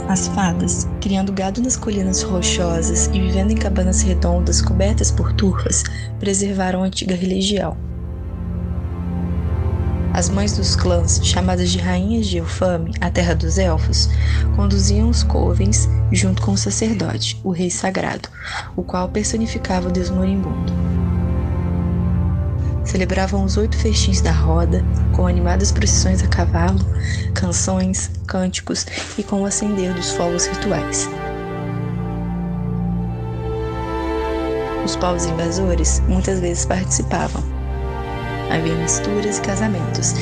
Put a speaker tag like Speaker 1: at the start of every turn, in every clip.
Speaker 1: As fadas, criando gado nas colinas rochosas e vivendo em cabanas redondas cobertas por turfas, preservaram a antiga religião. As mães dos clãs, chamadas de Rainhas de Elfame, a terra dos elfos, conduziam os covens junto com o sacerdote, o rei sagrado, o qual personificava o deus moribundo. Celebravam os 8 festins da roda, com animadas procissões a cavalo, canções, cânticos e com o acender dos fogos rituais. Os povos invasores muitas vezes participavam. Havia misturas e casamentos,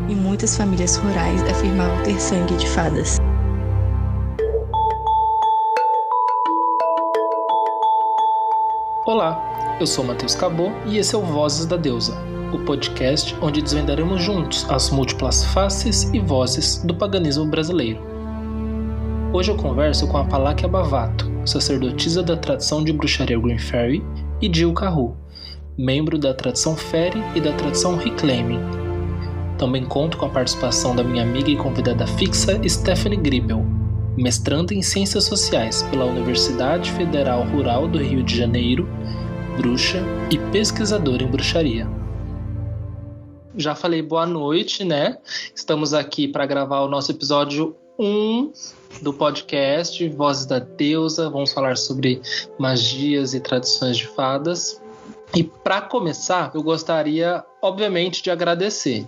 Speaker 1: e muitas famílias rurais afirmavam ter sangue de fadas.
Speaker 2: Olá, eu sou Matheus Cabot e esse é o Vozes da Deusa, o podcast onde desvendaremos juntos as múltiplas faces e vozes do paganismo brasileiro. Hoje eu converso com a Paláquia Bavato, sacerdotisa da tradição de bruxaria Green Fairy, e Jill Carru, membro da tradição Fairy e da tradição Reclaiming. Também conto com a participação da minha amiga e convidada fixa Stephanie Gribel, mestranda em Ciências Sociais pela Universidade Federal Rural do Rio de Janeiro, bruxa e pesquisadora em bruxaria. Já falei boa noite, né? Estamos aqui para gravar o nosso episódio 1 do podcast Vozes da Deusa. Vamos falar sobre magias e tradições de fadas. E para começar, eu gostaria, obviamente, de agradecer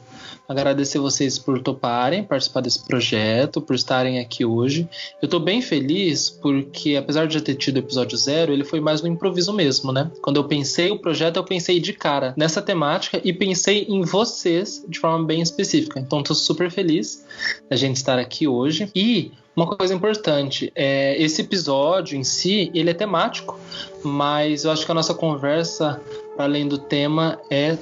Speaker 2: vocês por toparem participar desse projeto, por estarem aqui hoje. Eu estou bem feliz porque, apesar de já ter tido o episódio 0, ele foi mais no improviso mesmo, né? Quando eu pensei o projeto, eu pensei de cara nessa temática e pensei em vocês de forma bem específica. Então, estou super feliz da gente estar aqui hoje. E uma coisa importante, esse episódio em si, ele é temático, mas eu acho que a nossa conversa, para além do tema, é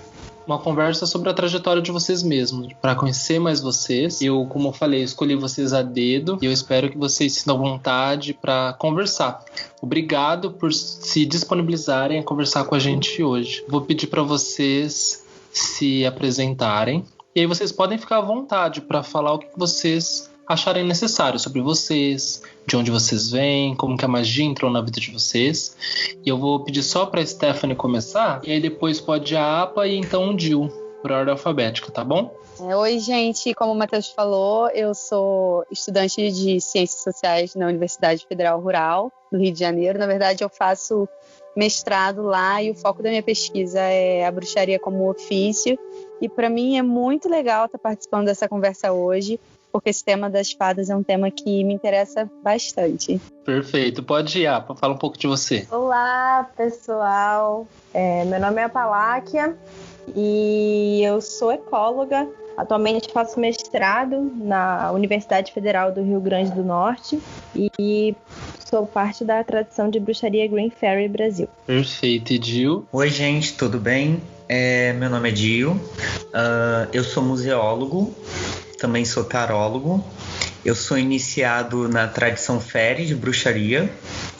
Speaker 2: uma conversa sobre a trajetória de vocês mesmos, para conhecer mais vocês. Eu, como eu falei, escolhi vocês a dedo e eu espero que vocês sintam vontade para conversar. Obrigado por se disponibilizarem a conversar com a gente hoje. Vou pedir para vocês se apresentarem e aí vocês podem ficar à vontade para falar o que vocês acharem necessário sobre vocês, de onde vocês vêm, como que a magia entrou na vida de vocês. E eu vou pedir só para a Stephanie começar, e aí depois pode a APA e então o Jill, por ordem alfabética, tá bom?
Speaker 3: Oi, gente. Como o Matheus falou, eu sou estudante de Ciências Sociais na Universidade Federal Rural, do Rio de Janeiro. Na verdade, eu faço mestrado lá e o foco da minha pesquisa é a bruxaria como ofício. E para mim é muito legal estar participando dessa conversa hoje, porque esse tema das fadas é um tema que me interessa bastante.
Speaker 2: Perfeito. Pode ir, Apa, fala um pouco de você.
Speaker 4: Olá, pessoal. Meu nome é Paláquia e eu sou ecóloga. Atualmente faço mestrado na Universidade Federal do Rio Grande do Norte e sou parte da tradição de bruxaria Green Fairy Brasil.
Speaker 2: Perfeito. E Jill?
Speaker 5: Oi, gente, tudo bem? Meu nome é Jill. Eu sou museólogo. Também sou tarólogo. Eu sou iniciado na tradição Fairy de bruxaria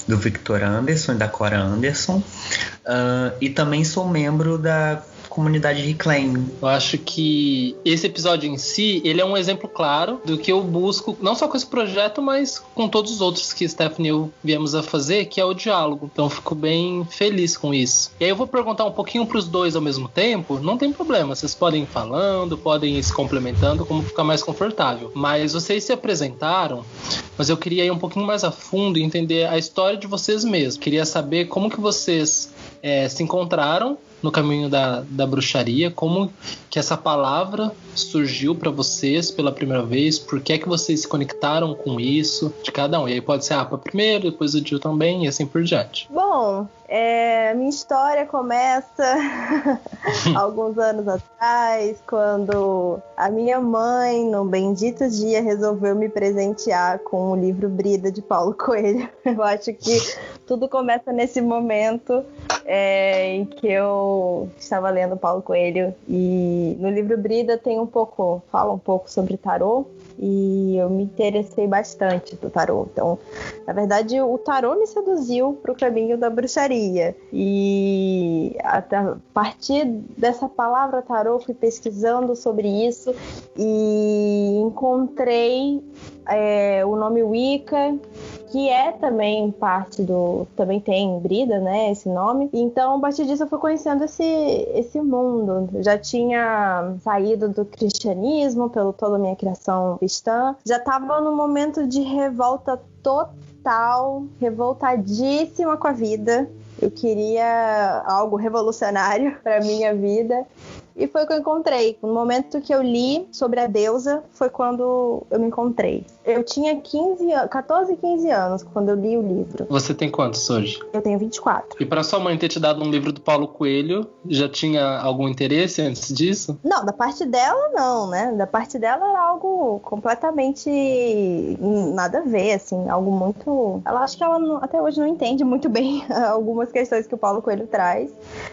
Speaker 5: do Victor Anderson e da Cora Anderson. E também sou membro da comunidade Reclaiming.
Speaker 2: Eu acho que esse episódio em si, ele é um exemplo claro do que eu busco, não só com esse projeto, mas com todos os outros que Stephanie e eu viemos a fazer, que é o diálogo. Então eu fico bem feliz com isso. E aí eu vou perguntar um pouquinho para os dois ao mesmo tempo, não tem problema, vocês podem ir falando, podem ir se complementando, como ficar mais confortável. Mas vocês se apresentaram, mas eu queria ir um pouquinho mais a fundo e entender a história de vocês mesmos. Queria saber como que vocês se encontraram no caminho da bruxaria, como que essa palavra surgiu para vocês pela primeira vez, por que é que vocês se conectaram com isso, de cada um. E aí pode ser a APA primeiro, depois o Jill também, e assim por diante.
Speaker 4: Bom, minha história começa alguns anos atrás, quando a minha mãe, num bendito dia, resolveu me presentear com o livro Brida, de Paulo Coelho. Eu acho que tudo começa nesse momento em que eu estava lendo Paulo Coelho, e no livro Brida fala um pouco sobre tarô, e eu me interessei bastante do tarô. Então, na verdade, o tarô me seduziu para o caminho da bruxaria. E a partir dessa palavra tarô, fui pesquisando sobre isso e encontrei o nome Wicca, que é também parte do... Também tem Brida, né? Esse nome. Então, a partir disso, eu fui conhecendo esse mundo. Eu já tinha saído do cristianismo, pela toda a minha criação cristã. Já estava num momento de revolta total, revoltadíssima com a vida. Eu queria algo revolucionário para minha vida. E foi o que eu encontrei. No momento que eu li sobre a deusa, foi quando eu me encontrei. Eu tinha 14, 15 anos quando eu li o livro.
Speaker 2: Você tem quantos hoje?
Speaker 4: Eu tenho 24.
Speaker 2: E para sua mãe ter te dado um livro do Paulo Coelho, já tinha algum interesse antes disso?
Speaker 4: Não, da parte dela não, né? Da parte dela era algo completamente nada a ver, assim, algo muito... Acho que ela até hoje não entende muito bem algumas questões que o Paulo Coelho traz.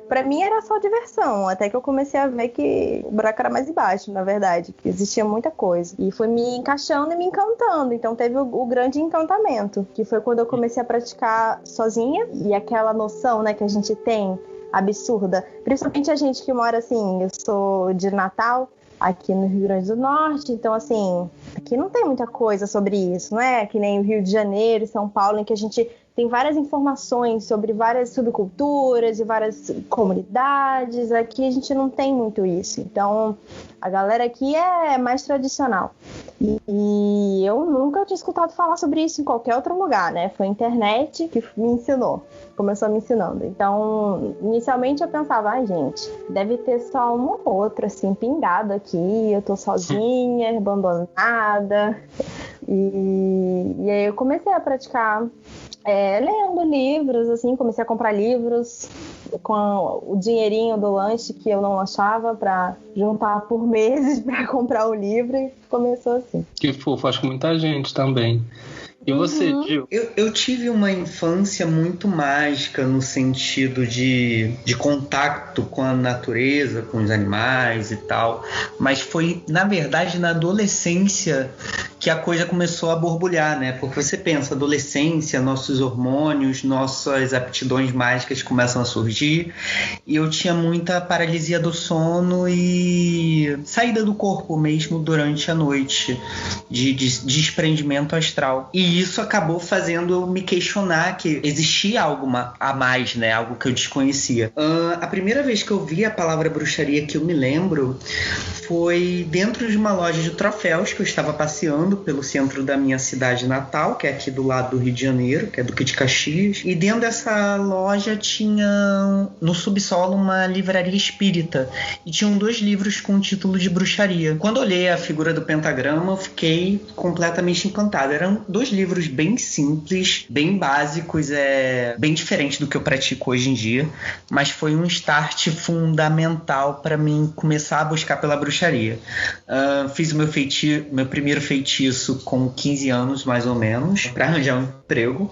Speaker 4: Pra mim era só diversão, até que eu comecei a ver que o buraco era mais embaixo, na verdade, que existia muita coisa. E foi me encaixando e me encantando. Então teve o grande encantamento, que foi quando eu comecei a praticar sozinha. E aquela noção, né, que a gente tem absurda, principalmente a gente que mora assim, eu sou de Natal, aqui no Rio Grande do Norte, então assim, aqui não tem muita coisa sobre isso, não é que nem o Rio de Janeiro e São Paulo, em que a gente tem várias informações sobre várias subculturas e várias comunidades. Aqui a gente não tem muito isso. Então, a galera aqui é mais tradicional. E eu nunca tinha escutado falar sobre isso em qualquer outro lugar, né? Foi a internet que me ensinou. Começou me ensinando. Então, inicialmente eu pensava, gente, deve ter só uma ou outra, assim, pingado aqui. Eu tô sozinha, abandonada. E aí eu comecei a praticar lendo livros, assim, comecei a comprar livros com o dinheirinho do lanche que eu não achava para juntar por meses para comprar o livro, e começou assim.
Speaker 2: Que fofo, acho que muita gente também. E você, Gil?
Speaker 5: Eu tive uma infância muito mágica no sentido de contato com a natureza, com os animais e tal, mas foi, na verdade, na adolescência que a coisa começou a borbulhar, né? Porque você pensa, adolescência, nossos hormônios, nossas aptidões mágicas começam a surgir, e eu tinha muita paralisia do sono e saída do corpo mesmo durante a noite, de desprendimento astral. E isso acabou fazendo eu me questionar que existia algo a mais, né? Algo que eu desconhecia. A primeira vez que eu vi a palavra bruxaria que eu me lembro foi dentro de uma loja de troféus que eu estava passeando pelo centro da minha cidade natal, que é aqui do lado do Rio de Janeiro, que é Duque de Caxias. E dentro dessa loja tinha no subsolo uma livraria espírita. E tinham 2 livros com o título de bruxaria. Quando eu olhei a figura do pentagrama, eu fiquei completamente encantado. Eram 2 livros bem simples, bem básicos, bem diferente do que eu pratico hoje em dia, mas foi um start fundamental para mim começar a buscar pela bruxaria. Fiz o meu primeiro feitiço com 15 anos, mais ou menos, para arranjar um emprego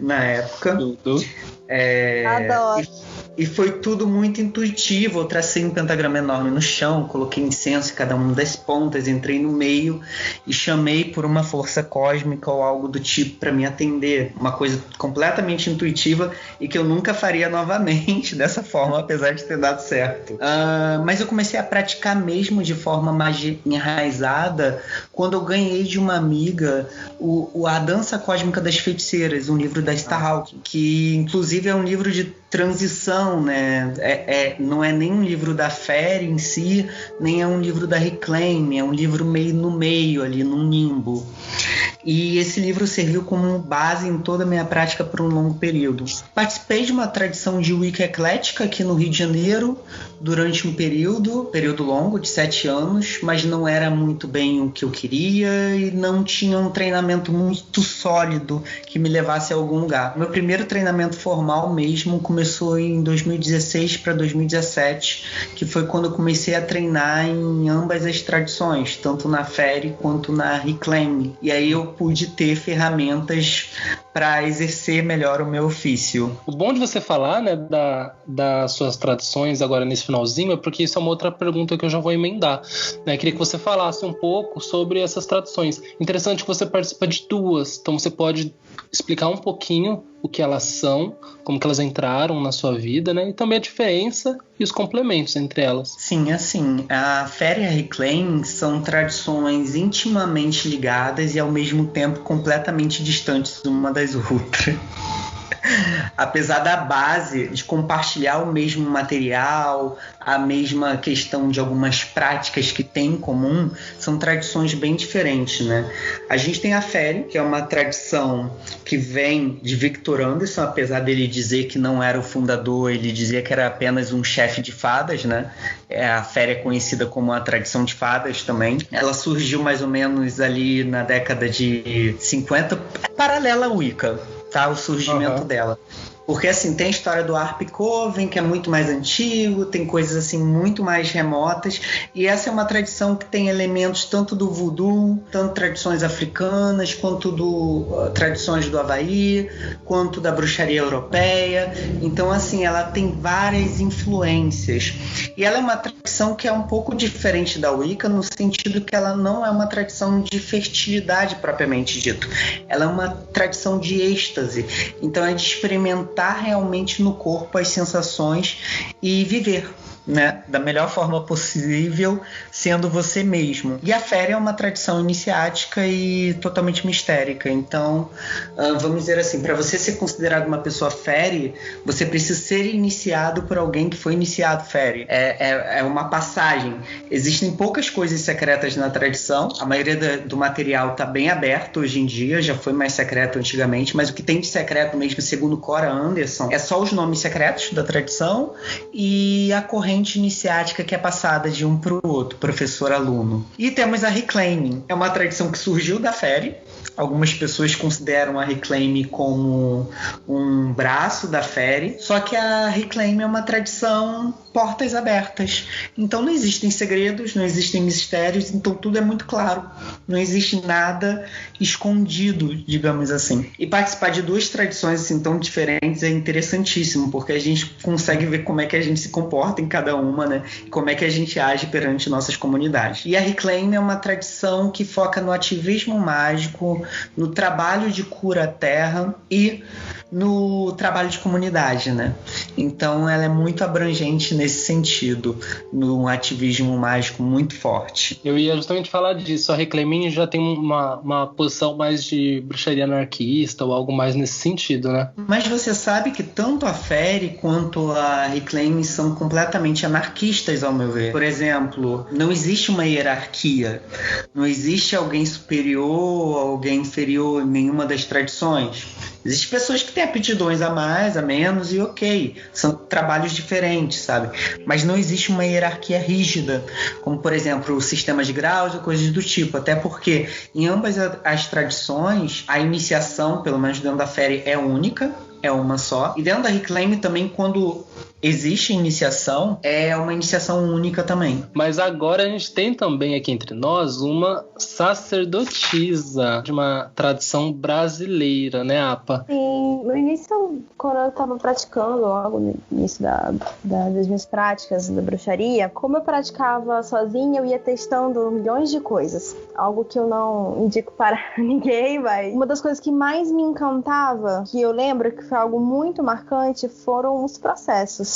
Speaker 5: na época.
Speaker 4: Adoro.
Speaker 5: E foi tudo muito intuitivo. Eu tracei um pentagrama enorme no chão, coloquei incenso em cada uma das pontas, entrei no meio e chamei por uma força cósmica ou algo do tipo para me atender. Uma coisa completamente intuitiva e que eu nunca faria novamente dessa forma, apesar de ter dado certo. Mas eu comecei a praticar mesmo de forma mais enraizada quando eu ganhei de uma amiga A Dança Cósmica das Feiticeiras, um livro da Starhawk, que inclusive é um livro de transição, né? Não é nem um livro da Fairy em si, nem é um livro da Reclaim, é um livro meio no meio ali, num limbo. E esse livro serviu como base em toda a minha prática por um longo período. Participei de uma tradição de Wicca eclética aqui no Rio de Janeiro durante um período longo, de 7 anos, mas não era muito bem o que eu queria e não tinha um treinamento muito sólido que me levasse a algum lugar. Meu primeiro treinamento formal mesmo começou em 2016 para 2017, que foi quando eu comecei a treinar em ambas as tradições, tanto na Fairy quanto na Reclaim. E aí eu pude ter ferramentas para exercer melhor o meu ofício.
Speaker 2: O bom de você falar, né, das suas tradições agora nesse finalzinho é porque isso é uma outra pergunta que eu já vou emendar, né? Queria que você falasse um pouco sobre essas tradições. Interessante que você participa de 2, então você pode explicar um pouquinho o que elas são, como que elas entraram na sua vida, né? E também a diferença e os complementos entre elas.
Speaker 5: Sim, assim, a Fera e a Reclaim são tradições intimamente ligadas e ao mesmo tempo completamente distantes uma das outras. Apesar da base de compartilhar o mesmo material, a mesma questão de algumas práticas que tem em comum, são tradições bem diferentes, né? A gente tem a Fere, que é uma tradição que vem de Victor Anderson, apesar dele dizer que não era o fundador, ele dizia que era apenas um chefe de fadas, né? A Fere é conhecida como a tradição de fadas também. Ela surgiu mais ou menos ali na década de 50, paralela à Wicca, tá? O surgimento dela. Porque, assim, tem a história do Harp Coven, que é muito mais antigo, tem coisas, assim, muito mais remotas. E essa é uma tradição que tem elementos tanto do voodoo, tanto tradições africanas, quanto tradições do Havaí, quanto da bruxaria europeia. Então, assim, ela tem várias influências. E ela é uma tradição que é um pouco diferente da Wicca, no sentido que ela não é uma tradição de fertilidade propriamente dito. Ela é uma tradição de êxtase. Então, é de experimentar realmente no corpo as sensações e viver, né, da melhor forma possível, sendo você mesmo. E a Fere é uma tradição iniciática e totalmente mistérica. Então, vamos dizer assim, para você ser considerado uma pessoa Fere, você precisa ser iniciado por alguém que foi iniciado Fere. É uma passagem. Existem poucas coisas secretas na tradição. A maioria do material está bem aberto hoje em dia, já foi mais secreto antigamente, mas o que tem de secreto mesmo, segundo Cora Anderson, é só os nomes secretos da tradição e a corrente iniciática que é passada de um para o outro, professor-aluno. E temos a Reclaiming. É uma tradição que surgiu da Fere. Algumas pessoas consideram a Reclaim como um braço da Fere, só que a Reclaim é uma tradição portas abertas. Então não existem segredos, não existem mistérios, então tudo é muito claro. Não existe nada escondido, digamos assim. E participar de duas tradições assim tão diferentes é interessantíssimo, porque a gente consegue ver como é que a gente se comporta em cada uma, né? E como é que a gente age perante nossas comunidades. E a Reclaim é uma tradição que foca no ativismo mágico, no trabalho de cura à terra e no trabalho de comunidade, né? Então ela é muito abrangente nesse sentido, no ativismo mágico muito forte.
Speaker 2: Eu ia justamente falar disso. A Reclaiming já tem uma posição mais de bruxaria anarquista ou algo mais nesse sentido, né?
Speaker 5: Mas você sabe que tanto a Fere quanto a Reclaiming são completamente anarquistas, ao meu ver. Por exemplo, não existe uma hierarquia, não existe alguém superior ou alguém inferior em nenhuma das tradições. Existem pessoas que têm aptidões a mais, a menos, e ok, são trabalhos diferentes, sabe? Mas não existe uma hierarquia rígida, como, por exemplo, o sistema de graus ou coisas do tipo, até porque em ambas as tradições, a iniciação, pelo menos dentro da Fere, é única, é uma só. E dentro da Reclaim também, quando existe iniciação, é uma iniciação única também.
Speaker 2: Mas agora a gente tem também aqui entre nós uma sacerdotisa de uma tradição brasileira, né, Apa?
Speaker 4: Sim, no início, quando eu estava praticando, logo no início das minhas práticas da bruxaria, como eu praticava sozinha, eu ia testando milhões de coisas. Algo que eu não indico para ninguém, mas uma das coisas que mais me encantava, que eu lembro que foi algo muito marcante, foram os processos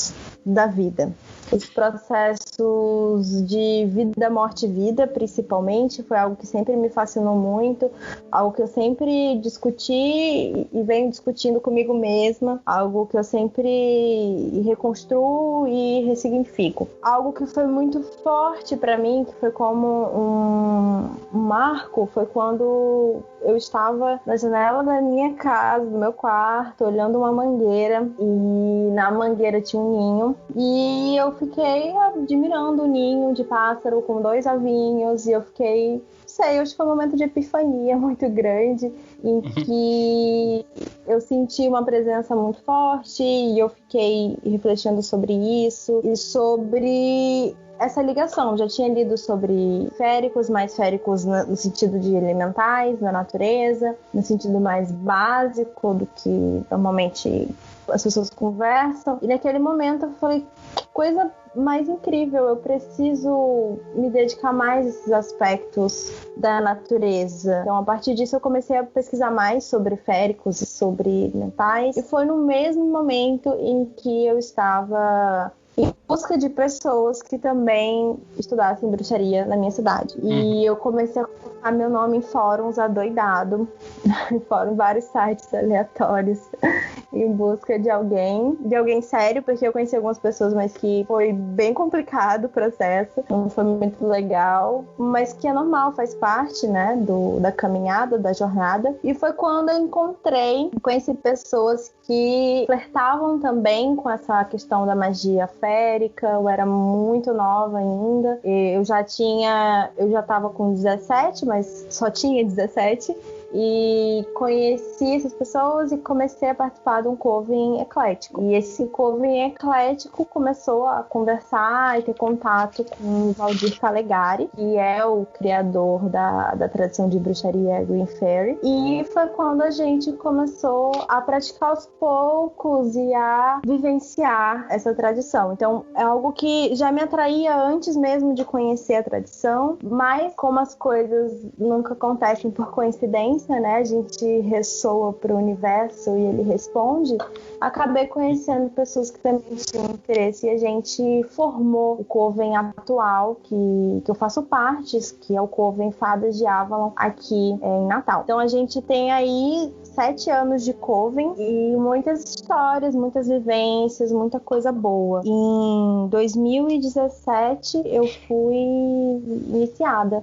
Speaker 4: da vida. Os processos de vida, morte e vida, principalmente, foi algo que sempre me fascinou muito, algo que eu sempre discuti e venho discutindo comigo mesma, algo que eu sempre reconstruo e ressignifico. Algo que foi muito forte para mim, que foi como um marco, foi quando eu estava na janela da minha casa, do meu quarto, olhando uma mangueira, e na mangueira tinha um ninho, e eu fiquei admirando o ninho de pássaro com 2 ovinhos, e eu fiquei, não sei, acho que foi um momento de epifania muito grande, em que eu senti uma presença muito forte, e eu fiquei refletindo sobre isso, e sobre essa ligação. Já tinha lido sobre féricos, mais féricos no sentido de elementais, na natureza, no sentido mais básico do que normalmente as pessoas conversam. E naquele momento eu falei, que coisa mais incrível, eu preciso me dedicar mais a esses aspectos da natureza. Então, a partir disso, eu comecei a pesquisar mais sobre féricos e sobre mentais. E foi no mesmo momento em que eu estava em busca de pessoas que também estudassem bruxaria na minha cidade. E eu comecei a colocar meu nome em fóruns adoidado, em vários sites aleatórios, em busca de alguém sério, porque eu conheci algumas pessoas, mas que foi bem complicado o processo, não foi muito legal, mas que é normal, faz parte, né, da caminhada, da jornada. E foi quando eu conheci pessoas que flertavam também com essa questão da magia férica. Eu era muito nova ainda, eu já estava com 17, mas só tinha 17, e conheci essas pessoas e comecei a participar de um coven eclético. E esse coven eclético começou a conversar e ter contato com o Valdir Calegari, que é o criador da tradição de bruxaria Green Fairy. E foi quando a gente começou a praticar aos poucos e a vivenciar essa tradição. Então, é algo que já me atraía antes mesmo de conhecer a tradição, mas como as coisas nunca acontecem por coincidência, né? A gente ressoa para o universo e ele responde. Acabei conhecendo pessoas que também tinham interesse e a gente formou o coven atual que eu faço parte, que é o coven Fadas de Avalon, aqui em Natal. Então a gente tem aí 7 anos de coven e muitas histórias, muitas vivências, muita coisa boa. Em 2017 eu fui iniciada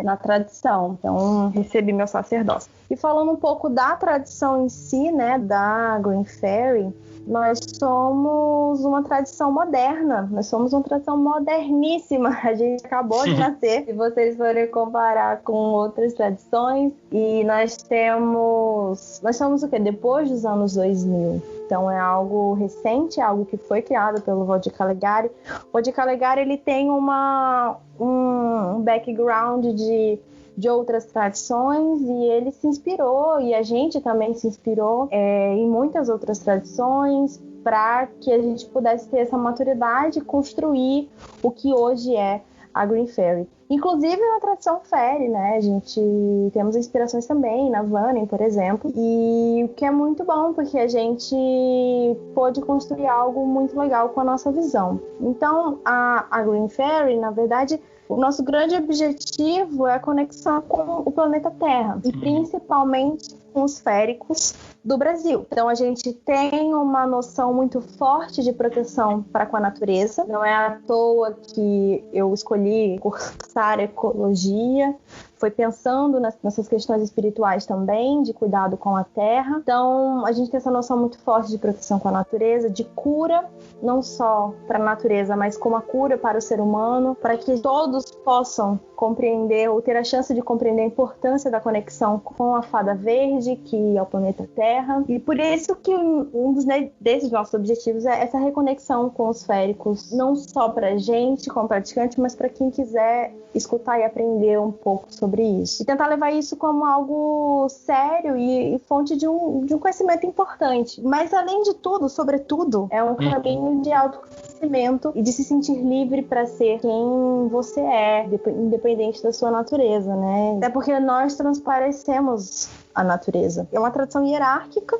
Speaker 4: na tradição, então recebi meu sacerdócio. E falando um pouco da tradição em si, né, da Green Fairy, nós somos uma tradição moderna, nós somos uma tradição moderníssima, a gente acabou de nascer, se vocês forem comparar com outras tradições, e nós somos o quê? Depois dos anos 2000. Então é algo recente, algo que foi criado pelo Valdir Calegari. O Valdir Calegari, ele tem um background de outras tradições e ele se inspirou, e a gente também se inspirou em muitas outras tradições para que a gente pudesse ter essa maturidade e construir o que hoje é a Green Fairy. Inclusive na tradição Fairy, né? A gente temos inspirações também na Vannem, por exemplo, e o que é muito bom, porque a gente pôde construir algo muito legal com a nossa visão. Então, a Green Fairy, na verdade, o nosso grande objetivo é a conexão com o planeta Terra, e principalmente com os féricos do Brasil. Então a gente tem uma noção muito forte de proteção para com a natureza. Não é à toa que eu escolhi cursar ecologia. Foi pensando nessas questões espirituais também, de cuidado com a terra. Então, a gente tem essa noção muito forte de proteção com a natureza, de cura, não só para a natureza, mas como a cura para o ser humano, para que todos possam compreender ou ter a chance de compreender a importância da conexão com a Fada Verde, que é o planeta Terra. E por isso que um desses nossos objetivos é essa reconexão com os féricos, não só para a gente, como praticante, mas para quem quiser escutar e aprender um pouco sobre isso. E tentar levar isso como algo sério e fonte de um conhecimento importante. Mas, além de tudo, sobretudo, é um caminho de autoconhecimento e de se sentir livre para ser quem você é, independente da sua natureza, né? Até porque nós transparecemos a natureza. É uma tradição hierárquica,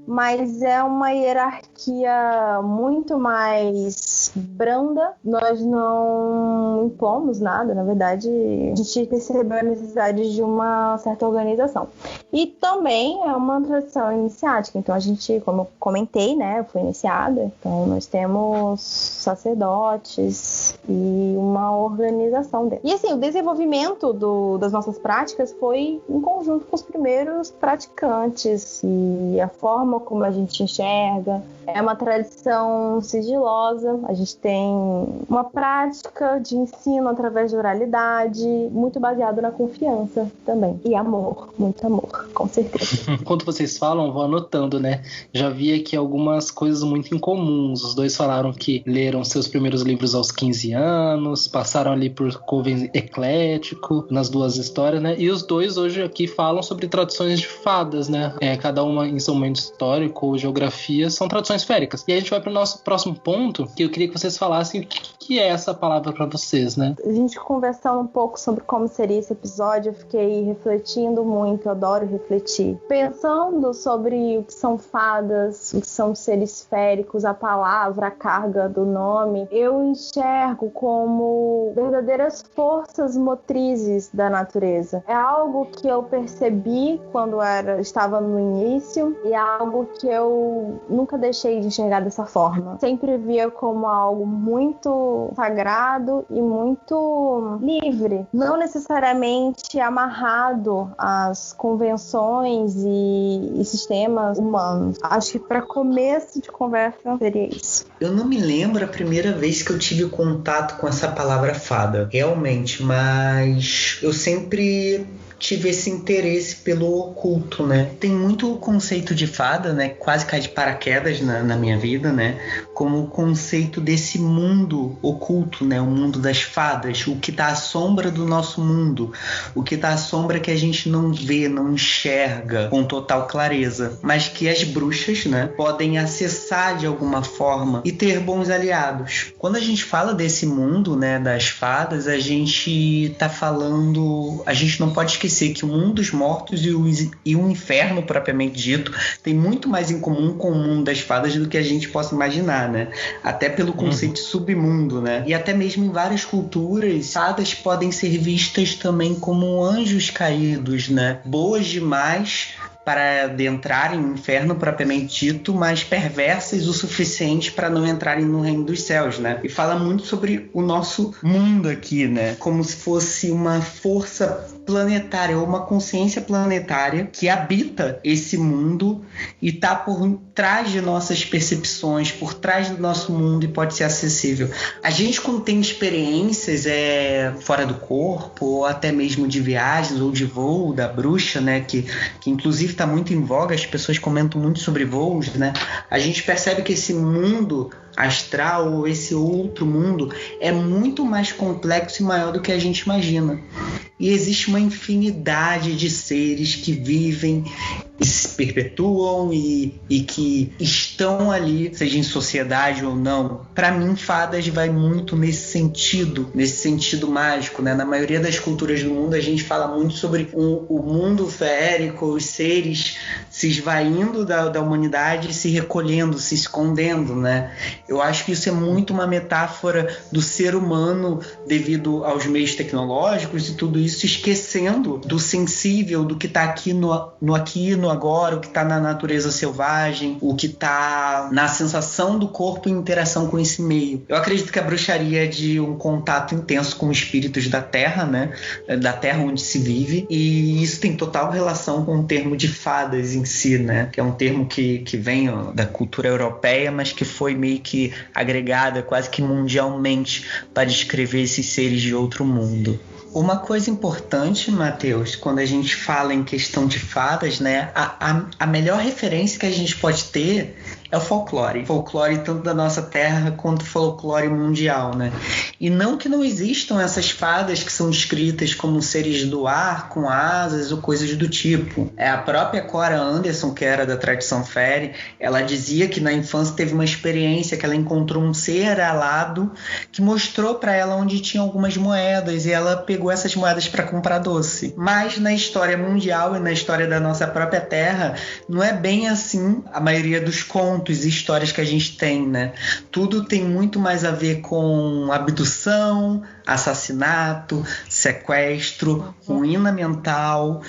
Speaker 4: mas é uma hierarquia muito mais branda. Nós não impomos nada, na verdade, a gente percebeu a necessidade de uma certa organização. E também é uma tradição iniciática, então a gente, como eu comentei, né, eu fui iniciada, então nós temos sacerdotes e uma organização dele. E assim, o desenvolvimento das nossas práticas foi em conjunto com os primeiros praticantes, e a forma como a gente enxerga é uma tradição sigilosa. A gente tem uma prática de ensino através de oralidade, muito baseado na confiança também, e amor, muito amor, com certeza.
Speaker 2: Enquanto vocês falam, vou anotando, né? Já vi aqui algumas coisas muito incomuns. Os dois falaram que leram seus primeiros livros aos 15 anos, passaram ali por coven eclético nas duas histórias, né? E os dois hoje aqui falam sobre tradições de fadas, né? Cada uma em seu momento histórico ou geografia são traduções féricas. E a gente vai para o nosso próximo ponto, que eu queria que vocês falassem o que é essa palavra para vocês, né?
Speaker 4: A gente conversando um pouco sobre como seria esse episódio, eu fiquei refletindo muito, eu adoro refletir. Pensando sobre o que são fadas, o que são seres féricos, a palavra, a carga do nome, eu enxergo como verdadeiras forças motrizes da natureza. É algo que eu percebi quando estava no início e é algo que eu nunca deixei de enxergar dessa forma. Sempre via como algo muito sagrado e muito livre, não necessariamente amarrado às convenções e sistemas humanos. Acho que para começo de conversa seria isso.
Speaker 5: Eu não me lembro a primeira vez que eu tive contato com essa palavra fada, realmente, mas eu sempre tive esse interesse pelo oculto, né? Tem muito o conceito de fada, né? Quase cai de paraquedas na minha vida, né? Como o conceito desse mundo oculto, né? O mundo das fadas, o que está à sombra do nosso mundo, o que está à sombra que a gente não vê, não enxerga com total clareza, mas que as bruxas, né? Podem acessar de alguma forma e ter bons aliados. Quando a gente fala desse mundo, né? Das fadas, a gente tá falando... A gente não pode esquecer que o mundo dos mortos e o inferno propriamente dito tem muito mais em comum com o mundo das fadas do que a gente possa imaginar, né? Até pelo conceito de submundo, né? E até mesmo em várias culturas, fadas podem ser vistas também como anjos caídos, né? Boas demais para adentrarem no inferno propriamente dito, mas perversas o suficiente para não entrarem no reino dos céus, né? E fala muito sobre o nosso mundo aqui, né? Como se fosse uma força planetária ou uma consciência planetária que habita esse mundo e está por trás de nossas percepções, por trás do nosso mundo e pode ser acessível. A gente, quando tem experiências fora do corpo, ou até mesmo de viagens ou de voo da bruxa, né, que inclusive está muito em voga, as pessoas comentam muito sobre voos, né, a gente percebe que esse mundo astral ou esse outro mundo é muito mais complexo e maior do que a gente imagina. E existe uma infinidade de seres que vivem e se perpetuam e que estão ali, seja em sociedade ou não. Para mim, fadas vai muito nesse sentido mágico, né? Na maioria das culturas do mundo, a gente fala muito sobre o mundo férico, os seres se esvaindo da humanidade, se recolhendo, se escondendo, né? Eu acho que isso é muito uma metáfora do ser humano devido aos meios tecnológicos e tudo isso, esquecendo do sensível, do que está aqui no aqui e no agora, o que está na natureza selvagem, o que está na sensação do corpo em interação com esse meio. Eu acredito que a bruxaria é de um contato intenso com espíritos da Terra, né? Da Terra onde se vive, e isso tem total relação com o termo de fadas em si, né? Que é um termo que vem da cultura europeia, mas que foi meio que agregada quase que mundialmente para descrever esses seres de outro mundo. Uma coisa importante, Matheus, quando a gente fala em questão de fadas, né, a melhor referência que a gente pode ter é o folclore. Folclore tanto da nossa terra quanto folclore mundial, né? E não que não existam essas fadas que são descritas como seres do ar, com asas ou coisas do tipo. A própria Cora Anderson, que era da tradição Fairy, ela dizia que na infância teve uma experiência que ela encontrou um ser alado que mostrou para ela onde tinha algumas moedas e ela pegou essas moedas para comprar doce. Mas na história mundial e na história da nossa própria terra, não é bem assim a maioria dos contos e histórias que a gente tem, né? Tudo tem muito mais a ver com abdução, assassinato, sequestro, ruína mental,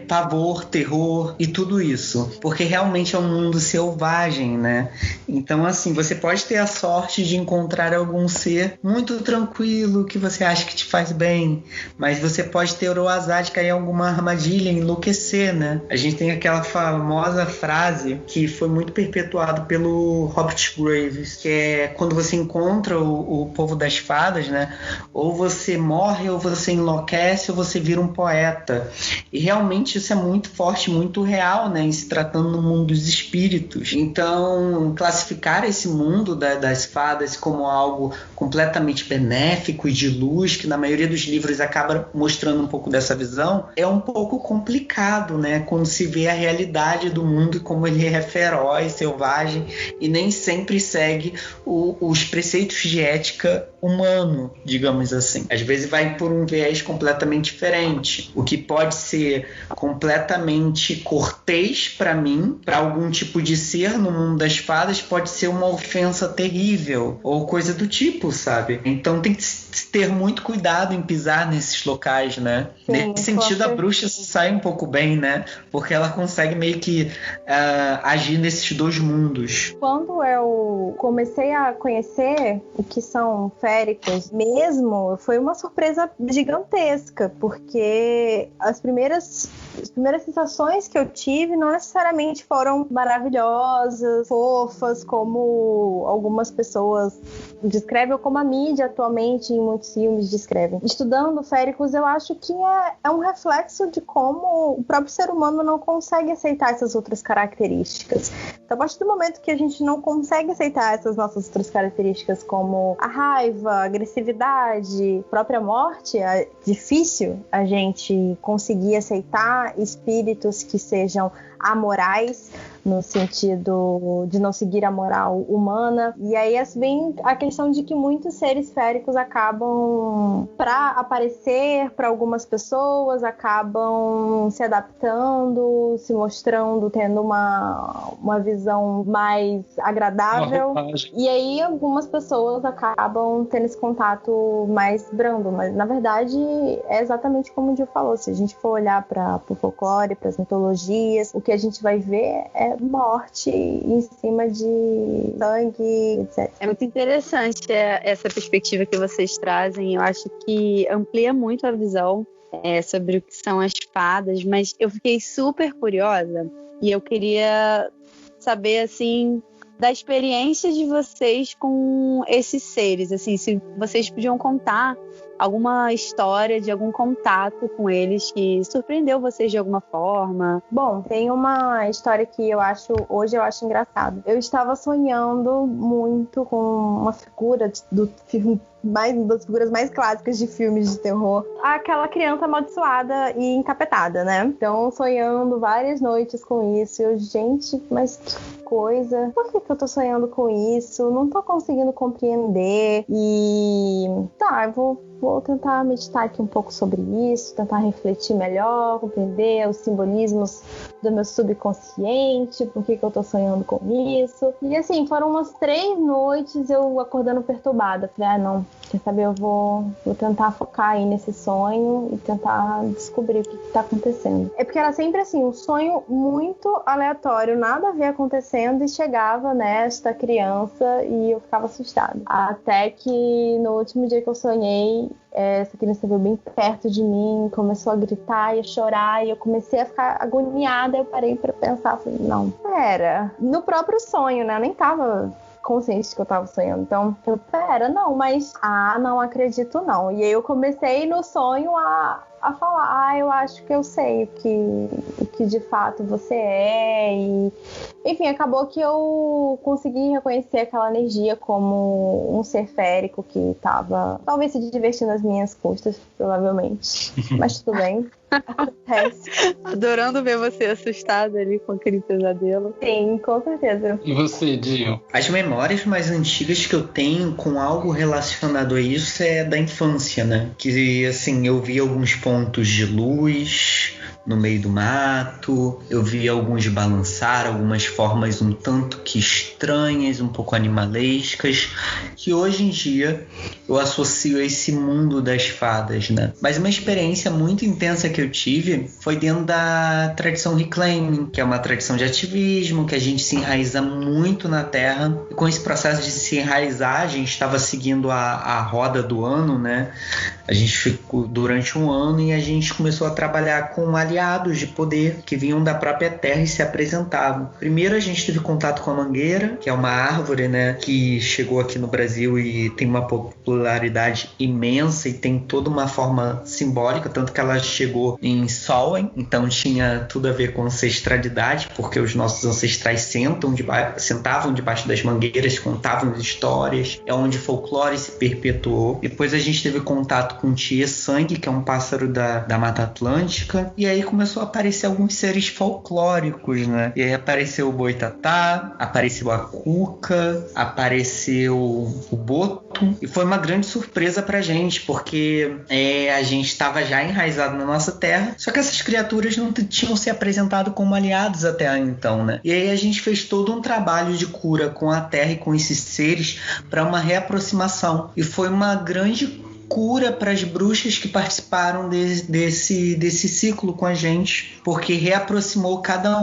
Speaker 5: pavor, terror e tudo isso. Porque realmente é um mundo selvagem, né? Então, assim, você pode ter a sorte de encontrar algum ser muito tranquilo, que você acha que te faz bem, mas você pode ter o azar de cair em alguma armadilha e enlouquecer, né? A gente tem aquela famosa frase que foi muito perpetuada conceituado pelo Robert Graves, que é quando você encontra o povo das fadas, né? Ou você morre, ou você enlouquece, ou você vira um poeta. E realmente isso é muito forte, muito real, né? Em se tratando no mundo dos espíritos. Então, classificar esse mundo das fadas como algo completamente benéfico e de luz, que na maioria dos livros acaba mostrando um pouco dessa visão, é um pouco complicado, né? Quando se vê a realidade do mundo e como ele é feroz, selvagem e nem sempre segue os preceitos de ética humano, digamos assim. Às vezes vai por um viés completamente diferente. O que pode ser completamente cortês para mim, para algum tipo de ser no mundo das fadas, pode ser uma ofensa terrível ou coisa do tipo, sabe? Então tem que ter muito cuidado em pisar nesses locais, né?
Speaker 4: Sim,
Speaker 5: nesse sentido, a bruxa se sai um pouco bem, né? Porque ela consegue meio que agir nesses dois mundos.
Speaker 4: Quando eu comecei a conhecer o que são féricos mesmo, foi uma surpresa gigantesca, porque as primeiras sensações que eu tive não necessariamente foram maravilhosas, fofas, como algumas pessoas descrevem, ou como a mídia atualmente em muitos filmes descrevem. Estudando féricos, eu acho que é um reflexo de como o próprio ser humano não consegue aceitar essas outras características. Então, a partir do momento que a gente não consegue aceitar essas nossas outras características, como a raiva, a agressividade, a própria morte, é difícil a gente conseguir aceitar espíritos que sejam amorais, no sentido de não seguir a moral humana. E aí vem a questão de que muitos seres féricos acabam, para aparecer para algumas pessoas, acabam se adaptando, se mostrando, tendo uma visão mais agradável. E aí algumas pessoas acabam tendo esse contato mais brando. Mas, na verdade, é exatamente como o Gil falou. Se a gente for olhar para o folclore, para as mitologias, o que a gente vai ver é morte em cima de sangue, etc.
Speaker 3: É muito interessante essa perspectiva que vocês trazem. Eu acho que amplia muito a visão sobre o que são as fadas, mas eu fiquei super curiosa e eu queria saber, assim, da experiência de vocês com esses seres, assim, se vocês podiam contar alguma história de algum contato com eles que surpreendeu vocês de alguma forma.
Speaker 4: Bom, tem uma história que hoje eu acho engraçado. Eu estava sonhando muito com uma figura do filme, das figuras mais clássicas de filmes de terror, aquela criança amaldiçoada e encapetada, né? Então, sonhando várias noites com isso. Eu, gente, mas que coisa. Por que eu tô sonhando com isso? Não tô conseguindo compreender. E tá, eu vou tentar meditar aqui um pouco sobre isso, tentar refletir melhor, compreender os simbolismos do meu subconsciente, por que eu tô sonhando com isso. E assim, foram umas 3 noites eu acordando perturbada. Falei, não, quer saber, eu vou tentar focar aí nesse sonho e tentar descobrir o que tá acontecendo. É porque era sempre assim, um sonho muito aleatório, nada a ver acontecendo, e chegava nesta criança e eu ficava assustada. Até que no último dia que eu sonhei, essa criança veio bem perto de mim, começou a gritar e a chorar, e eu comecei a ficar agoniada. Eu parei pra pensar, falei, não, pera, no próprio sonho, né, eu nem tava consciente de que eu tava sonhando, então eu, pera, não, mas não acredito não. E aí eu comecei no sonho a falar, eu acho que eu sei o que de fato você é. E enfim, acabou que eu consegui reconhecer aquela energia como um ser férico que estava talvez se divertindo às minhas custas, provavelmente, mas tudo bem. Acontece.
Speaker 3: Adorando ver você assustada ali com aquele pesadelo.
Speaker 4: Sim, com certeza.
Speaker 2: E você, Dio?
Speaker 5: As memórias mais antigas que eu tenho com algo relacionado a isso é da infância, né? Que, assim, eu vi alguns pontos de luz no meio do mato, eu vi alguns balançar, algumas formas um tanto que estranhas, um pouco animalescas, que hoje em dia eu associo a esse mundo das fadas, né? Mas uma experiência muito intensa que eu tive foi dentro da tradição Reclaiming, que é uma tradição de ativismo, que a gente se enraiza muito na terra, e com esse processo de se enraizar, a gente estava seguindo a roda do ano, né? A gente ficou durante um ano e a gente começou a trabalhar com alianças aliados de poder que vinham da própria terra e se apresentavam. Primeiro a gente teve contato com a mangueira, que é uma árvore, né, que chegou aqui no Brasil e tem uma popularidade imensa e tem toda uma forma simbólica, tanto que ela chegou em Samhain, então tinha tudo a ver com ancestralidade, porque os nossos ancestrais sentavam debaixo das mangueiras, contavam histórias, é onde o folclore se perpetuou. Depois a gente teve contato com o Tietê-Sangue, que é um pássaro da Mata Atlântica, e aí começou a aparecer alguns seres folclóricos, né? E aí apareceu o boitatá, apareceu a cuca, apareceu o boto, e foi uma grande surpresa pra gente, porque a gente estava já enraizado na nossa terra, só que essas criaturas não tinham se apresentado como aliados até então, né? E aí a gente fez todo um trabalho de cura com a terra e com esses seres para uma reaproximação, e foi uma grande cura para as bruxas que participaram desse ciclo com a gente, porque reaproximou cada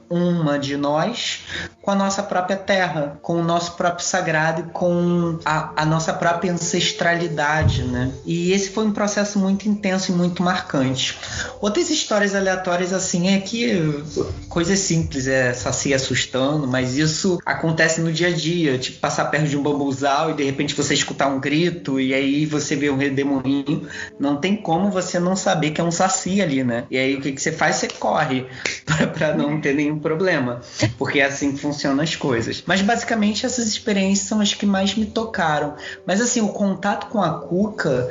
Speaker 5: uma de nós com a nossa própria terra, com o nosso próprio sagrado e com a nossa própria ancestralidade, né? E esse foi um processo muito intenso e muito marcante. Outras histórias aleatórias assim é que coisas simples, Saci assustando, mas isso acontece no dia a dia, tipo passar perto de um bambuzal e de repente você escutar um grito e aí você vê um redemoinho, não tem como você não saber que é um Saci ali, né? E aí o que você faz? Você corre para não ter nenhum problema, porque é assim que funcionam as coisas. Mas basicamente essas experiências são as que mais me tocaram. Mas assim, o contato com a cuca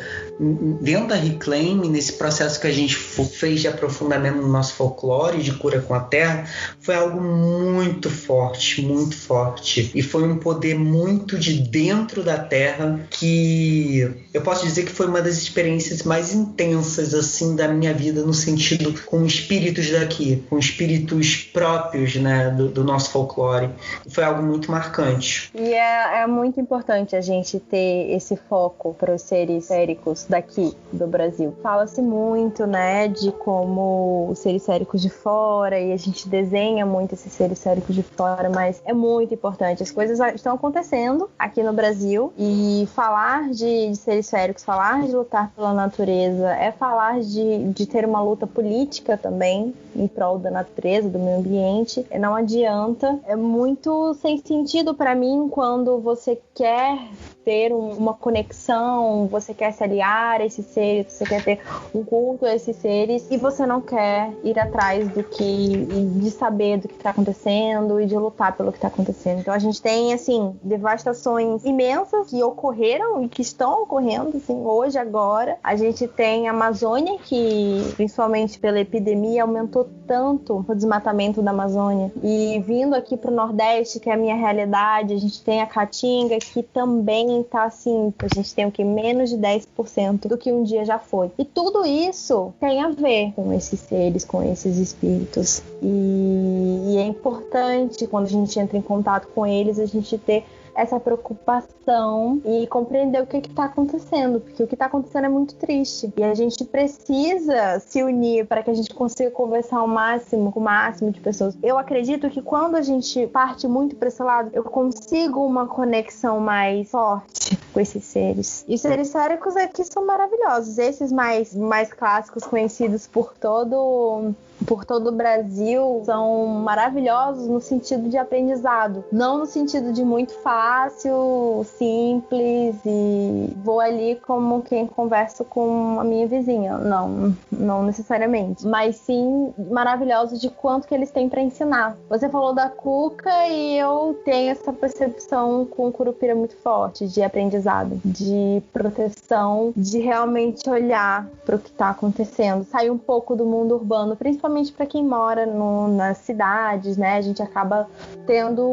Speaker 5: dentro da Reclaim, nesse processo que a gente fez de aprofundamento no nosso folclore, de cura com a terra, foi algo muito forte, muito forte. E foi um poder muito de dentro da terra que eu posso dizer que foi uma das experiências mais intensas assim da minha vida, no sentido com espíritos daqui, com espíritos próprios, né, do nosso folclore. Foi algo muito marcante.
Speaker 4: E é muito importante a gente ter esse foco para os seres féricos daqui do Brasil. Fala-se muito, né, de como os seres féricos de fora, e a gente desenha muito esses seres féricos de fora, mas é muito importante. As coisas estão acontecendo aqui no Brasil, e falar de seres féricos, falar de lutar pela natureza, é falar de ter uma luta política também em prol da natureza, do meio ambiente. Não adianta. É muito sem sentido para mim quando você quer ter uma conexão, você quer se aliar a esses seres, você quer ter um culto a esses seres e você não quer ir atrás de saber do que está acontecendo e de lutar pelo que está acontecendo. Então a gente tem, assim, devastações imensas que ocorreram e que estão ocorrendo, assim, hoje, agora. A gente tem a Amazônia, que principalmente pela epidemia aumentou tanto o desmatamento da Amazônia, e vindo aqui para o Nordeste, que é a minha realidade, a gente tem a Caatinga, que também tá assim, a gente tem o que? Menos de 10% do que um dia já foi. E tudo isso tem a ver com esses seres, com esses espíritos. E é importante, quando a gente entra em contato com eles, a gente ter essa preocupação e compreender o que está acontecendo, porque o que está acontecendo é muito triste e a gente precisa se unir para que a gente consiga conversar com o máximo de pessoas. Eu acredito que quando a gente parte muito para esse lado, eu consigo uma conexão mais forte com esses seres. E os seres féricos aqui são maravilhosos, esses mais clássicos, conhecidos por todo o Brasil, são maravilhosos no sentido de aprendizado, não no sentido de muito fácil, simples e vou ali como quem conversa com a minha vizinha. Não necessariamente, mas sim maravilhosos de quanto que eles têm para ensinar. Você falou da cuca e eu tenho essa percepção com o curupira muito forte de aprendizado, de proteção, de realmente olhar para o que está acontecendo, sair um pouco do mundo urbano, principalmente para quem mora nas cidades, né? A gente acaba tendo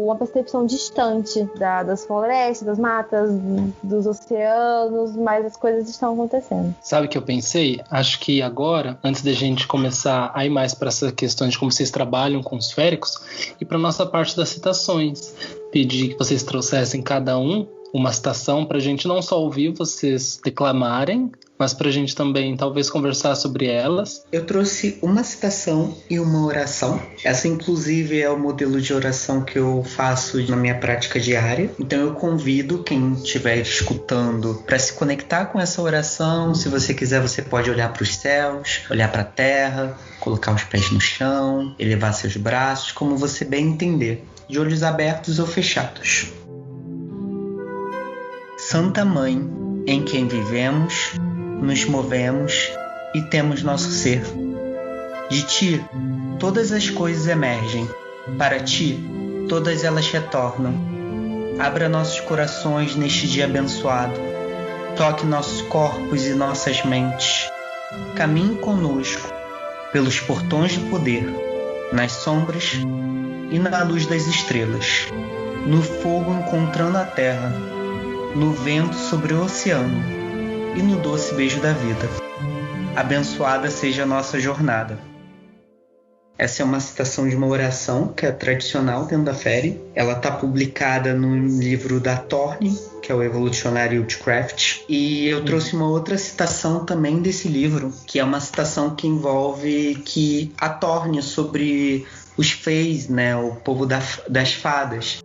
Speaker 4: uma percepção distante das florestas, das matas, dos oceanos, mas as coisas estão acontecendo.
Speaker 2: Sabe o que eu pensei? Acho que agora, antes da gente começar a ir mais para essa questão de como vocês trabalham com os féricos, e para nossa parte das citações, pedir que vocês trouxessem cada uma citação para a gente não só ouvir vocês declamarem mas pra gente também talvez conversar sobre elas.
Speaker 5: Eu trouxe uma citação e uma oração. Essa, inclusive, é o modelo de oração que eu faço na minha prática diária. Então eu convido quem estiver escutando para se conectar com essa oração. Se você quiser, você pode olhar para os céus, olhar para a terra, colocar os pés no chão, elevar seus braços, como você bem entender, de olhos abertos ou fechados. Santa Mãe, em quem vivemos, nos movemos e temos nosso ser. De ti, todas as coisas emergem. Para ti, todas elas retornam. Abra nossos corações neste dia abençoado. Toque nossos corpos e nossas mentes. Caminhe conosco pelos portões de poder, nas sombras e na luz das estrelas, no fogo encontrando a terra, no vento sobre o oceano e no doce beijo da vida. Abençoada seja a nossa jornada. Essa é uma citação de uma oração que é tradicional dentro da Feri. Ela está publicada no livro da Thorne, que é o Evolutionary Witchcraft. E eu trouxe uma outra citação também desse livro, que é uma citação que envolve que a Thorne sobre os Feis, né, o povo das fadas.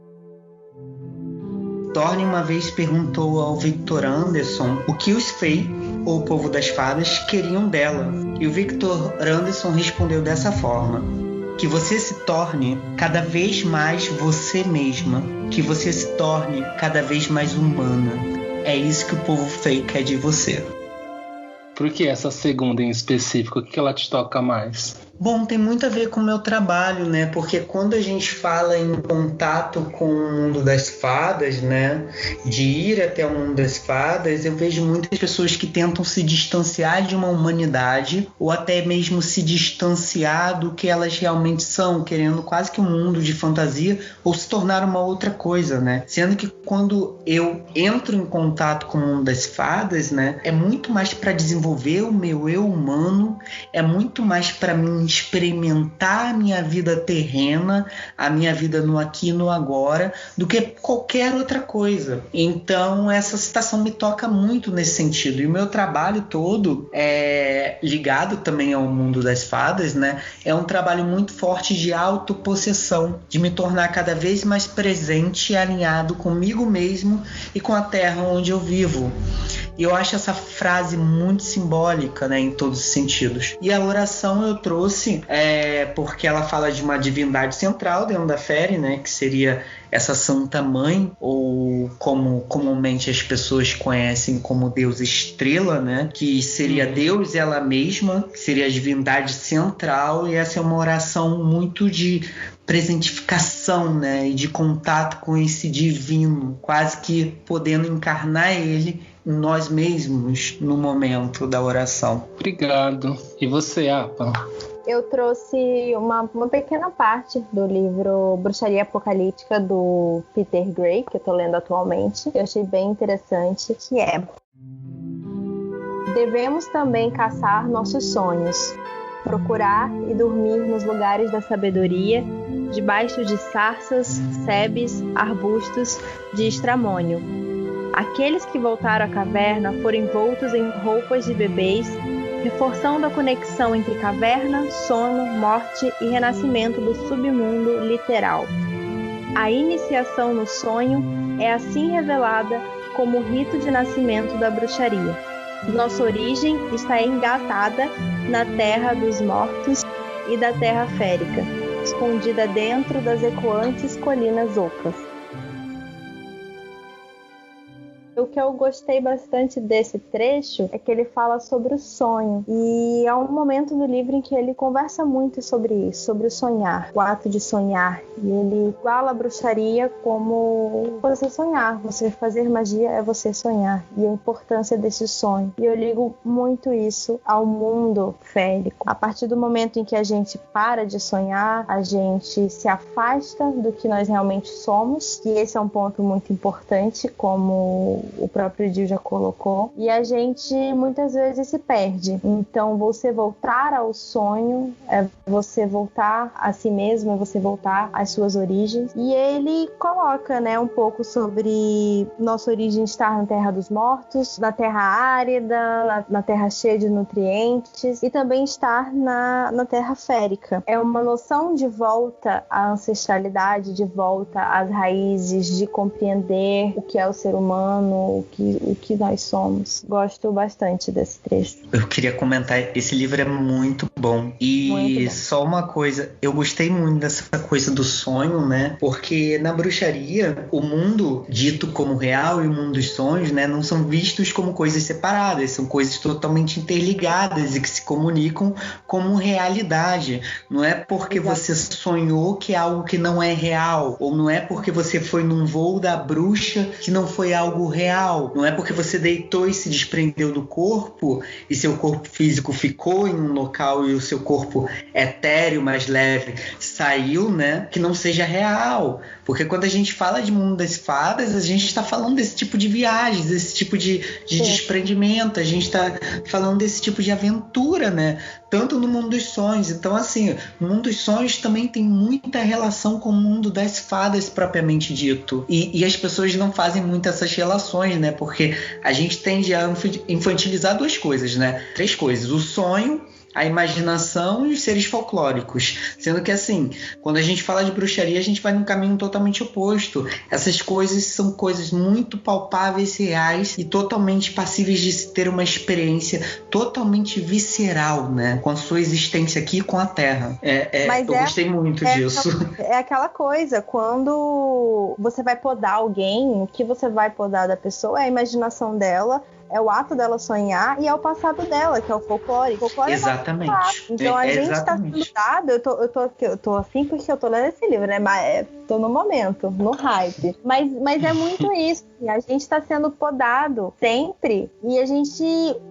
Speaker 5: Thorne uma vez perguntou ao Victor Anderson o que os Fey, ou o povo das fadas, queriam dela. E o Victor Anderson respondeu dessa forma: que você se torne cada vez mais você mesma, que você se torne cada vez mais humana. É isso que o povo Fey quer de você.
Speaker 2: Por que essa segunda em específico? O que ela te toca mais?
Speaker 5: Bom, tem muito a ver com o meu trabalho, né? Porque quando a gente fala em contato com o mundo das fadas, né? De ir até o mundo das fadas, eu vejo muitas pessoas que tentam se distanciar de uma humanidade ou até mesmo se distanciar do que elas realmente são, querendo quase que um mundo de fantasia ou se tornar uma outra coisa, né? Sendo que quando eu entro em contato com o mundo das fadas, né? É muito mais para desenvolver o meu eu humano, é muito mais para mim experimentar a minha vida terrena, a minha vida no aqui e no agora, do que qualquer outra coisa. Então essa citação me toca muito nesse sentido. E o meu trabalho todo é ligado também ao mundo das fadas, né? É um trabalho muito forte de autopossessão, de me tornar cada vez mais presente e alinhado comigo mesmo e com a terra onde eu vivo. E eu acho essa frase muito simbólica, né, em todos os sentidos. E a oração eu trouxe porque ela fala de uma divindade central dentro da Feri, né, que seria essa Santa Mãe, ou como comumente as pessoas conhecem como Deus Estrela, né, que seria Deus ela mesma, que seria a divindade central. E essa é uma oração muito de presentificação, né, e de contato com esse divino, quase que podendo encarnar ele em nós mesmos no momento da oração.
Speaker 2: Obrigado. E você, Apa?
Speaker 4: Eu trouxe uma pequena parte do livro Bruxaria Apocalíptica do Peter Gray, que eu estou lendo atualmente. Eu achei bem interessante, que é: devemos também caçar nossos sonhos, procurar e dormir nos lugares da sabedoria, debaixo de sarças, sebes, arbustos de estramônio. Aqueles que voltaram à caverna foram envoltos em roupas de bebês, reforçando a conexão entre caverna, sono, morte e renascimento do submundo literal. A iniciação no sonho é assim revelada como o rito de nascimento da bruxaria. Nossa origem está engatada na terra dos mortos e da terra férica, escondida dentro das ecoantes colinas ocas. O que eu gostei bastante desse trecho é que ele fala sobre o sonho, e é um momento do livro em que ele conversa muito sobre isso, sobre o sonhar, o ato de sonhar, e ele fala a bruxaria como você sonhar, você fazer magia é você sonhar, e a importância desse sonho. E eu ligo muito isso ao mundo férico. A partir do momento em que a gente para de sonhar, a gente se afasta do que nós realmente somos, e esse é um ponto muito importante, como o próprio Dio já colocou, e a gente muitas vezes se perde. Então você voltar ao sonho é você voltar a si mesmo, é você voltar às suas origens. E ele coloca, né, um pouco sobre nossa origem estar na terra dos mortos, na terra árida, na terra cheia de nutrientes, e também estar na terra férica. É uma noção de volta à ancestralidade, de volta às raízes, de compreender o que é o ser humano, o que nós somos. Gosto bastante desse trecho.
Speaker 5: Eu queria comentar, esse livro é muito bom. E muito bom. Só uma coisa, eu gostei muito dessa coisa do sonho, né? Porque na bruxaria, o mundo dito como real e o mundo dos sonhos, né, não são vistos como coisas separadas, são coisas totalmente interligadas e que se comunicam como realidade. Não é porque você sonhou que é algo que não é real, ou não é porque você foi num voo da bruxa que não foi algo real, não é porque você deitou e se desprendeu do corpo e seu corpo físico ficou em um local e o seu corpo etéreo, mais leve, saiu, né, que não seja real. Porque quando a gente fala de mundo das fadas, a gente está falando desse tipo de viagens, desse tipo de desprendimento, a gente está falando desse tipo de aventura, né? Tanto no mundo dos sonhos. Então, assim, o mundo dos sonhos também tem muita relação com o mundo das fadas propriamente dito. E as pessoas não fazem muito essas relações, né? Porque a gente tende a infantilizar duas coisas, né? Três coisas. O sonho, a imaginação e os seres folclóricos. Sendo que, assim, quando a gente fala de bruxaria, a gente vai num caminho totalmente oposto. Essas coisas são coisas muito palpáveis, reais e totalmente passíveis de se ter uma experiência totalmente visceral, né? Com a sua existência aqui e com a Terra. Eu gostei muito disso.
Speaker 4: É aquela coisa, quando você vai podar alguém, o que você vai podar da pessoa é a imaginação dela, é o ato dela sonhar e é o passado dela, que é o folclore. O folclore
Speaker 5: exatamente.
Speaker 4: Então a gente está sendo dado, eu tô assim porque eu tô lendo esse livro, né? Mas tô no momento, no hype. Mas é muito isso. A gente está sendo podado sempre e a gente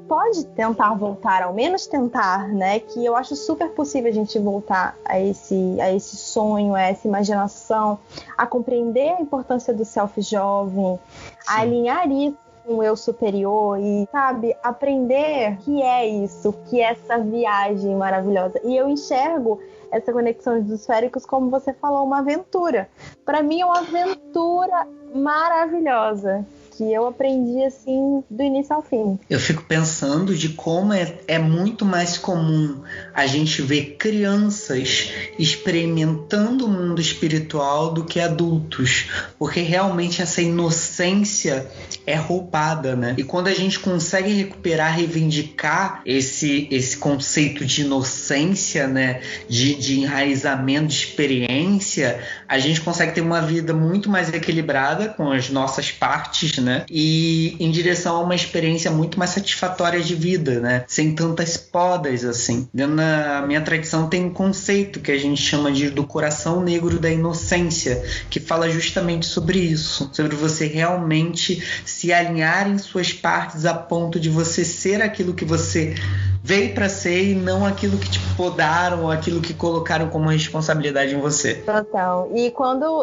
Speaker 4: pode tentar voltar, ao menos tentar, né? Que eu acho super possível a gente voltar a esse sonho, a essa imaginação, a compreender a importância do self jovem, a alinhar isso com o eu superior e, sabe, aprender que é isso, que é essa viagem maravilhosa. E eu enxergo essa conexão dos esféricos, como você falou, uma aventura. Para mim é uma aventura maravilhosa, que eu aprendi assim do início ao fim.
Speaker 5: Eu fico pensando de como é muito mais comum a gente ver crianças experimentando o mundo espiritual do que adultos, porque realmente essa inocência é roubada, né? E quando a gente consegue recuperar, reivindicar esse conceito de inocência, né, de enraizamento, de experiência, a gente consegue ter uma vida muito mais equilibrada com as nossas partes, né? E em direção a uma experiência muito mais satisfatória de vida, né? Sem tantas podas, assim. Na minha tradição tem um conceito que a gente chama do coração negro da inocência, que fala justamente sobre isso, sobre você realmente se alinhar em suas partes a ponto de você ser aquilo que você veio para ser e não aquilo que te podaram ou aquilo que colocaram como responsabilidade em você.
Speaker 4: Total. E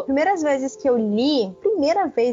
Speaker 4: primeiras vezes que eu li,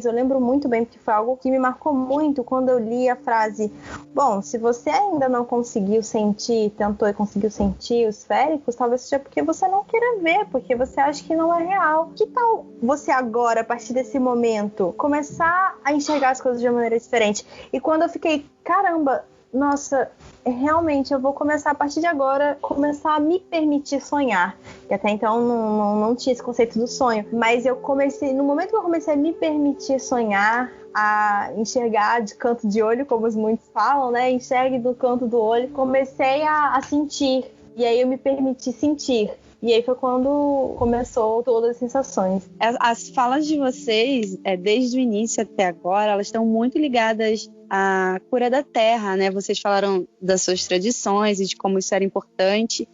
Speaker 4: eu lembro muito bem, porque foi algo que me marcou muito quando eu li a frase: bom, se você ainda não conseguiu sentir, tentou e conseguiu sentir os féricos, talvez seja porque você não queira ver, porque você acha que não é real. Que tal você agora, a partir desse momento, começar a enxergar as coisas de uma maneira diferente? E quando eu fiquei, caramba, nossa, realmente eu vou começar a partir de agora, começar a me permitir sonhar. E até então não tinha esse conceito do sonho, mas no momento que eu comecei a me permitir sonhar, a enxergar de canto de olho, como muitos falam, né? Enxergue do canto do olho, comecei a sentir. E aí eu me permiti sentir. E aí foi quando começou todas as sensações.
Speaker 3: As falas de vocês, desde o início até agora, elas estão muito ligadas à cura da terra, né? Vocês falaram das suas tradições e de como isso era importante.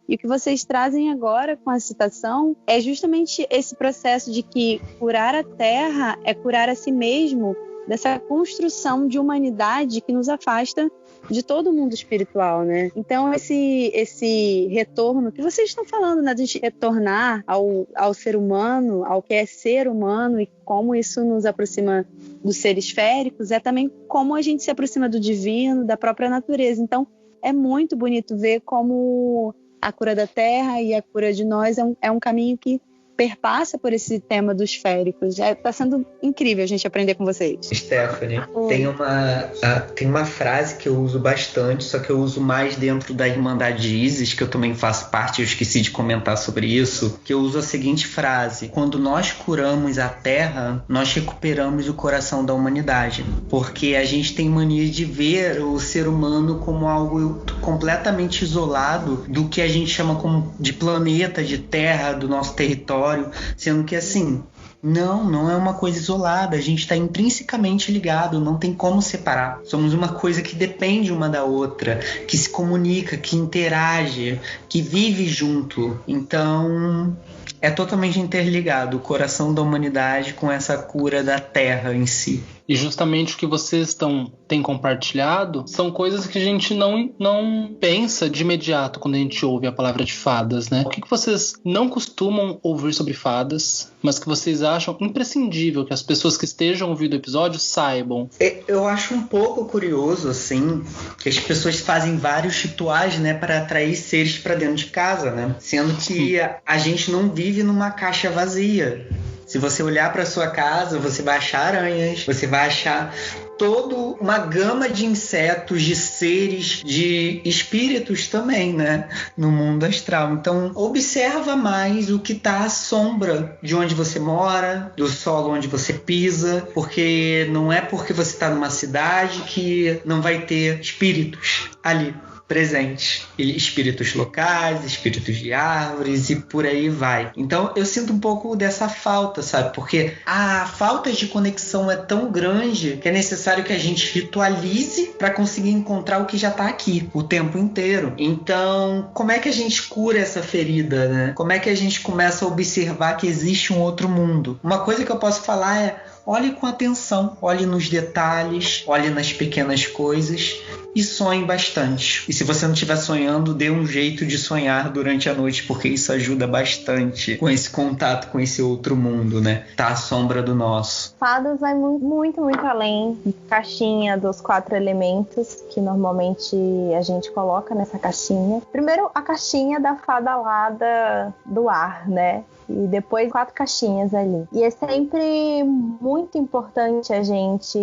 Speaker 3: E o que vocês trazem agora com a citação é justamente esse processo de que curar a terra é curar a si mesmo, dessa construção de humanidade que nos afasta de todo o mundo espiritual, né? Então esse retorno que vocês estão falando, né, de retornar ao ser humano, ao que é ser humano, e como isso nos aproxima dos seres féricos, é também como a gente se aproxima do divino, da própria natureza. Então é muito bonito ver como a cura da Terra e a cura de nós é um caminho que perpassa por esse tema dos féricos. Está sendo incrível a gente aprender com vocês.
Speaker 5: Stephanie, tem uma frase que eu uso bastante, só que eu uso mais dentro da Irmandade Isis, que eu também faço parte, eu esqueci de comentar sobre isso, que eu uso a seguinte frase: quando nós curamos a Terra, nós recuperamos o coração da humanidade. Porque a gente tem mania de ver o ser humano como algo completamente isolado do que a gente chama como de planeta, de terra, do nosso território, sendo que assim, não é uma coisa isolada, a gente está intrinsecamente ligado, não tem como separar. Somos uma coisa que depende uma da outra, que se comunica, que interage, que vive junto. Então é totalmente interligado o coração da humanidade com essa cura da Terra em si.
Speaker 2: E justamente o que vocês têm compartilhado são coisas que a gente não pensa de imediato quando a gente ouve a palavra de fadas, né? O que vocês não costumam ouvir sobre fadas, mas que vocês acham imprescindível que as pessoas que estejam ouvindo o episódio saibam?
Speaker 5: Eu acho um pouco curioso, assim, que as pessoas fazem vários rituais, né, para atrair seres para dentro de casa, né? Sendo que a gente não vive numa caixa vazia. Se você olhar para sua casa, você vai achar aranhas, você vai achar toda uma gama de insetos, de seres, de espíritos também, né? No mundo astral. Então, observa mais o que está à sombra de onde você mora, do solo onde você pisa, porque não é porque você está numa cidade que não vai ter espíritos ali presentes, espíritos locais, espíritos de árvores e por aí vai. Então eu sinto um pouco dessa falta, sabe? Porque a falta de conexão é tão grande que é necessário que a gente ritualize para conseguir encontrar o que já está aqui o tempo inteiro. Então, como é que a gente cura essa ferida, né? Como é que a gente começa a observar que existe um outro mundo? Uma coisa que eu posso falar é: olhe com atenção, olhe nos detalhes, olhe nas pequenas coisas e sonhe bastante. E se você não estiver sonhando, dê um jeito de sonhar durante a noite, porque isso ajuda bastante com esse contato com esse outro mundo, né? Tá à sombra do nosso.
Speaker 4: Fadas vai muito, muito além da caixinha dos 4 elementos que normalmente a gente coloca nessa caixinha. Primeiro, a caixinha da fada alada do ar, né? E depois 4 caixinhas ali. E é sempre muito importante a gente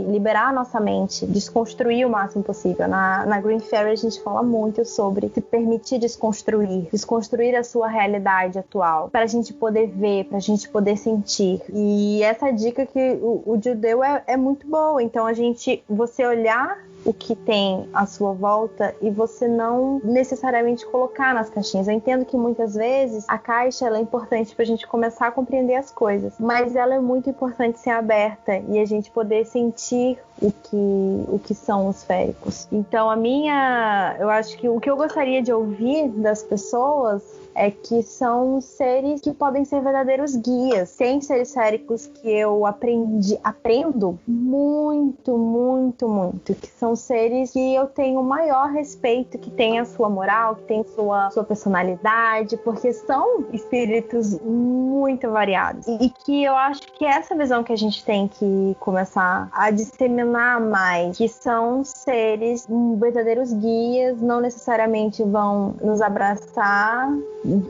Speaker 4: liberar a nossa mente, desconstruir o máximo possível. Na Green Fairy a gente fala muito sobre se permitir desconstruir a sua realidade atual, para a gente poder ver, para a gente poder sentir. E essa dica que o Jill deu é muito boa. Então você olhar o que tem à sua volta e você não necessariamente colocar nas caixinhas. Eu entendo que muitas vezes a caixa ela é importante pra gente começar a compreender as coisas, mas ela é muito importante ser aberta e a gente poder sentir o que são os féricos. Então eu acho que o que eu gostaria de ouvir das pessoas é que são seres que podem ser verdadeiros guias. Tem seres féricos que eu aprendo muito, muito, muito, que são seres que eu tenho maior respeito, que têm a sua moral, que têm sua personalidade, porque são espíritos muito variados. E que eu acho que é essa visão que a gente tem que começar a disseminar mais, que são seres verdadeiros guias, não necessariamente vão nos abraçar,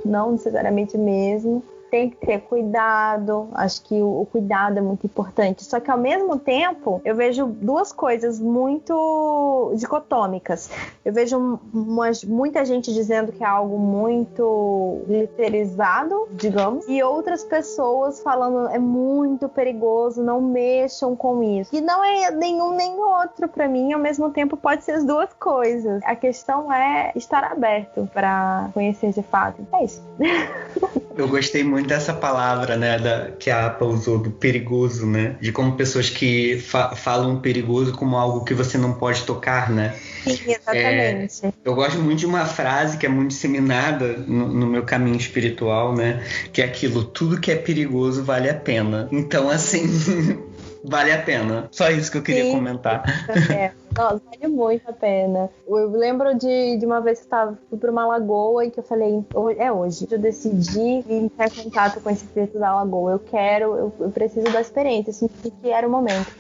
Speaker 4: não necessariamente mesmo. Tem que ter cuidado, acho que o cuidado é muito importante. Só que ao mesmo tempo, eu vejo duas coisas muito dicotômicas. Eu vejo muita gente dizendo que é algo muito literizado, digamos, e outras pessoas falando é muito perigoso, não mexam com isso. E não é nenhum nem outro para mim, ao mesmo tempo pode ser as duas coisas. A questão é estar aberto para conhecer de fato. É isso.
Speaker 5: Eu gostei muito dessa palavra, né, que a APA usou, do perigoso, né? De como pessoas que falam perigoso como algo que você não pode tocar, né?
Speaker 4: Sim, exatamente.
Speaker 5: Eu gosto muito de uma frase que é muito disseminada no meu caminho espiritual, né? Que é aquilo: tudo que é perigoso vale a pena. Então, assim... vale a pena. Só isso que eu queria comentar.
Speaker 4: Nossa, vale muito a pena. Eu lembro de uma vez que eu fui para uma lagoa e que eu falei, é hoje. Eu decidi entrar em contato com esse espírito da lagoa. Eu preciso da experiência, eu senti que era o momento.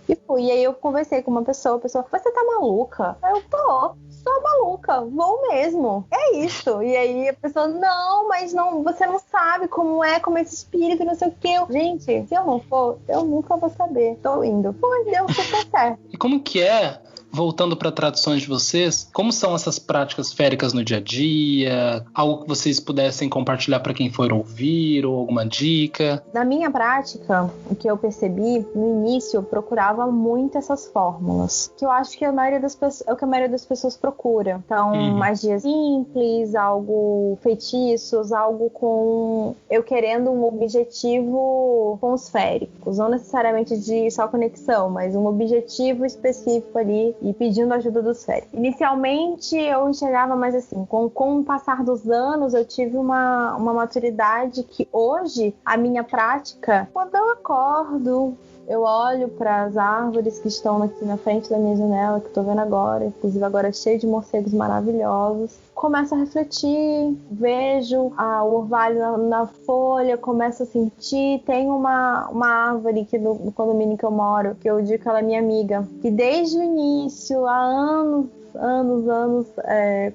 Speaker 4: E fui. E aí eu conversei com uma pessoa, você tá maluca? Aí eu, sou maluca, vou mesmo. É isso. E aí a pessoa, não, mas não, você não sabe como esse espírito, não sei o quê. Gente, se eu não for, eu nunca vou saber. Tô indo. Pô, deu super certo.
Speaker 2: E como que é, voltando para tradições de vocês, como são essas práticas féricas no dia a dia? Algo que vocês pudessem compartilhar para quem for ouvir, ou alguma dica?
Speaker 4: Na minha prática, o que eu percebi, no início eu procurava muito essas fórmulas, que eu acho que é o que a maioria das pessoas procura. Então, magia simples, algo feitiços, algo com eu querendo um objetivo com os féricos, não necessariamente de só conexão, mas um objetivo específico ali e pedindo ajuda dos féricos. Inicialmente eu enxergava mais assim, com o passar dos anos eu tive uma maturidade que hoje a minha prática, quando eu acordo, eu olho para as árvores que estão aqui na frente da minha janela, que eu tô vendo agora, inclusive agora cheio de morcegos maravilhosos. Começo a refletir, vejo o orvalho na folha, começo a sentir. Tem uma árvore aqui no condomínio que eu moro, que eu digo que ela é minha amiga, que desde o início, há anos,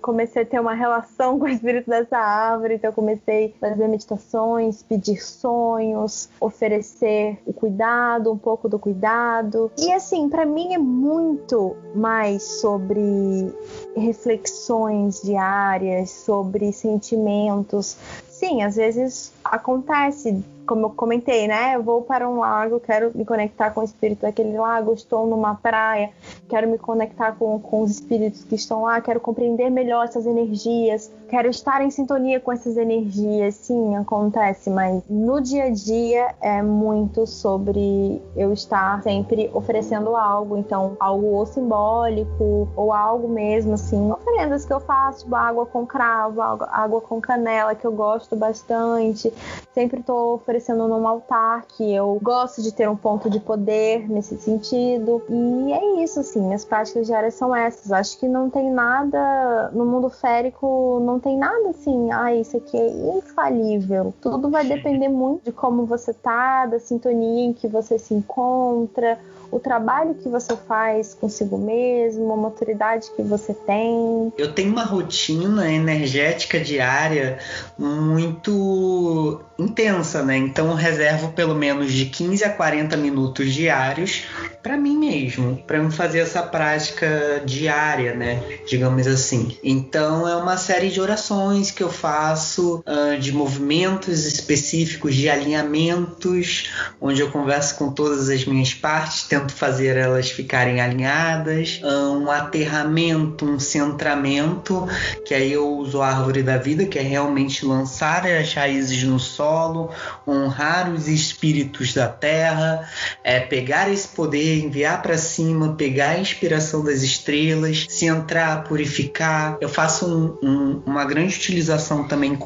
Speaker 4: comecei a ter uma relação com o espírito dessa árvore. Então eu comecei a fazer meditações, pedir sonhos, oferecer o cuidado, um pouco do cuidado. E assim, para mim é muito mais sobre reflexões diárias, sobre sentimentos. Sim, às vezes acontece, como eu comentei, né? Eu vou para um lago, quero me conectar com o espírito daquele lago, estou numa praia, quero me conectar com os espíritos que estão lá, quero compreender melhor essas energias, quero estar em sintonia com essas energias. Sim, acontece, mas no dia a dia é muito sobre eu estar sempre oferecendo algo, então algo ou simbólico ou algo mesmo, assim, oferendas que eu faço, tipo água com cravo, água com canela, que eu gosto bastante. Sempre estou oferecendo num altar, que eu gosto de ter um ponto de poder nesse sentido. E é isso, assim, minhas práticas diárias são essas. Acho que não tem nada no mundo férico, não tem nada assim, isso aqui é infalível. Tudo vai depender muito de como você tá, da sintonia em que você se encontra, o trabalho que você faz consigo mesmo, a maturidade que você tem.
Speaker 5: Eu tenho uma rotina energética diária muito intensa, né? Então eu reservo pelo menos de 15 a 40 minutos diários para mim mesmo, para eu fazer essa prática diária, né? Digamos assim. Então é uma série de orações que eu faço, de movimentos específicos, de alinhamentos, onde eu converso com todas as minhas partes, tento fazer elas ficarem alinhadas, um aterramento, um centramento, que aí eu uso a árvore da vida, que é realmente lançar as raízes no solo, honrar os espíritos da terra, pegar esse poder, enviar para cima, pegar a inspiração das estrelas, centrar, purificar. Eu faço uma grande utilização também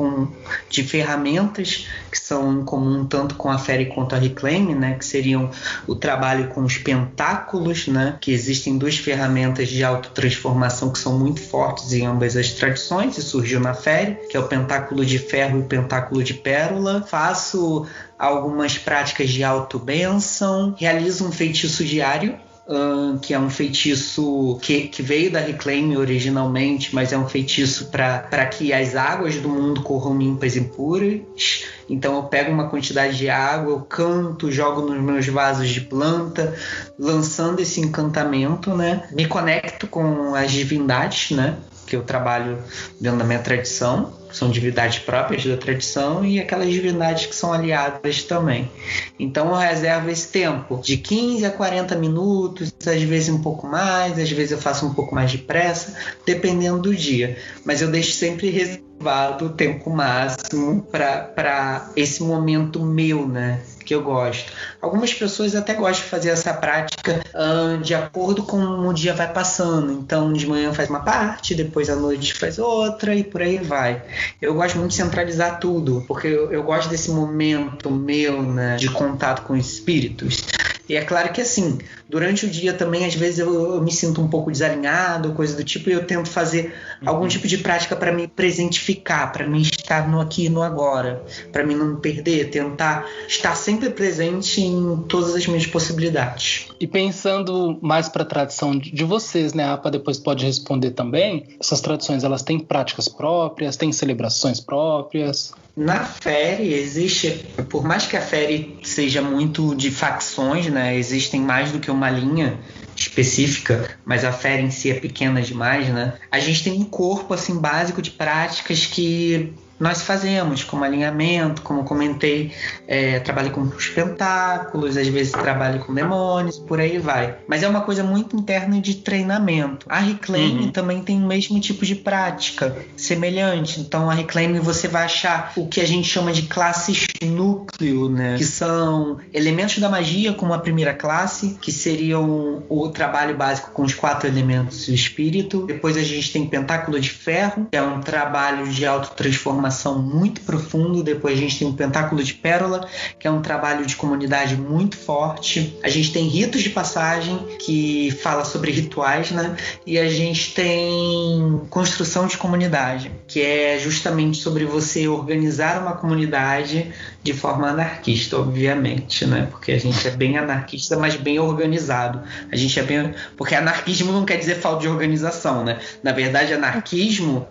Speaker 5: de ferramentas que são em comum tanto com a Fairy quanto a Reclaim, né, que seriam o trabalho com os pentáculos, né, que existem duas ferramentas de autotransformação que são muito fortes em ambas as tradições, e surgiu na Fairy, que é o pentáculo de ferro e o pentáculo de pérola. Faço algumas práticas de autobênção, realizo um feitiço diário, que é um feitiço que veio da Reclaim originalmente, mas é um feitiço para que as águas do mundo corram limpas e puras. Então eu pego uma quantidade de água, eu canto, jogo nos meus vasos de planta, lançando esse encantamento, né? Me conecto com as divindades, né? Que eu trabalho dentro da minha tradição, são divindades próprias da tradição e aquelas divindades que são aliadas também. Então eu reservo esse tempo de 15 a 40 minutos, às vezes um pouco mais, às vezes eu faço um pouco mais depressa, dependendo do dia. Mas eu deixo sempre reservado o tempo máximo para esse momento meu, né? Que eu gosto. Algumas pessoas até gostam de fazer essa prática de acordo com o dia vai passando. Então, de manhã faz uma parte, depois à noite faz outra e por aí vai. Eu gosto muito de centralizar tudo, porque eu gosto desse momento meu, né, de contato com espíritos. E é claro que assim, durante o dia também, às vezes eu me sinto um pouco desalinhado, coisa do tipo, e eu tento fazer algum tipo de prática para me presentificar, para mim estar no aqui e no agora, para mim não me perder, tentar estar sempre presente em todas as minhas possibilidades.
Speaker 2: E pensando mais para a tradição de vocês, né? A APA depois pode responder também. Essas tradições, elas têm práticas próprias, têm celebrações próprias?
Speaker 5: Na FERE existe, por mais que a FERE seja muito de facções, né? Existem mais do que uma linha específica, mas a FERE em si é pequena demais, né? A gente tem um corpo assim básico de práticas que nós fazemos, como alinhamento, como comentei, trabalho com os pentáculos, às vezes trabalho com demônios, por aí vai. Mas é uma coisa muito interna de treinamento. A Reclaim também tem o mesmo tipo de prática, semelhante. Então a Reclaim você vai achar o que a gente chama de classes núcleo, né? Que são elementos da magia como a primeira classe, que seriam o trabalho básico com os 4 elementos do espírito. Depois a gente tem pentáculo de ferro, que é um trabalho de autotransformação muito profundo. Depois a gente tem o pentáculo de pérola, que é um trabalho de comunidade muito forte. A gente tem ritos de passagem, que fala sobre rituais, né? E a gente tem construção de comunidade, que é justamente sobre você organizar uma comunidade de forma anarquista, obviamente, né? Porque a gente é bem anarquista, mas bem organizado. A gente é bem... Porque anarquismo não quer dizer falta de organização, né? Na verdade, anarquismo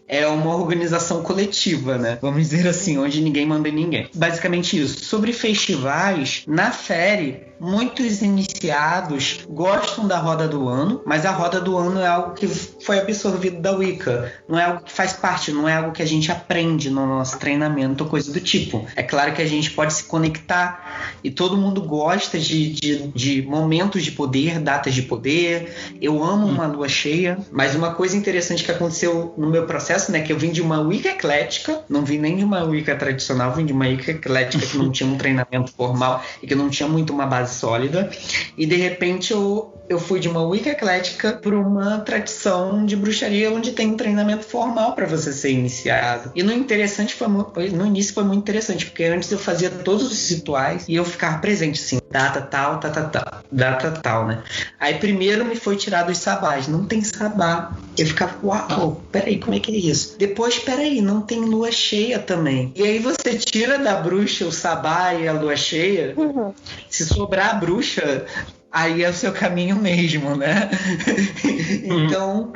Speaker 5: é uma organização coletiva, né? Vamos dizer assim, onde ninguém manda em ninguém. Basicamente isso. Sobre festivais, na FERE, muitos iniciados gostam da roda do ano, mas a roda do ano é algo que foi absorvido da Wicca. Não é algo que faz parte, não é algo que a gente aprende no nosso treinamento ou coisa do tipo. É claro que a gente pode se conectar e todo mundo gosta de momentos de poder, datas de poder. Eu amo uma lua cheia, mas uma coisa interessante que aconteceu no meu processo, né, que eu vim de uma Wicca eclética, não vim nem de uma Wicca tradicional, vim de uma Wicca eclética que não tinha um treinamento formal e que não tinha muito uma base sólida, e de repente eu fui de uma Wicca eclética para uma tradição de bruxaria onde tem um treinamento formal para você ser iniciado. E no início foi muito interessante, porque antes eu fazia todos os rituais e eu ficava presente, assim, data tal, né? Aí primeiro me foi tirado os sabás, não tem sabá. Eu ficava, uau, peraí, como é que é isso? Depois, peraí, não tem lua cheia também. E aí você tira da bruxa o sabá e a lua cheia, se sobrar a bruxa, aí é o seu caminho mesmo, né? Então,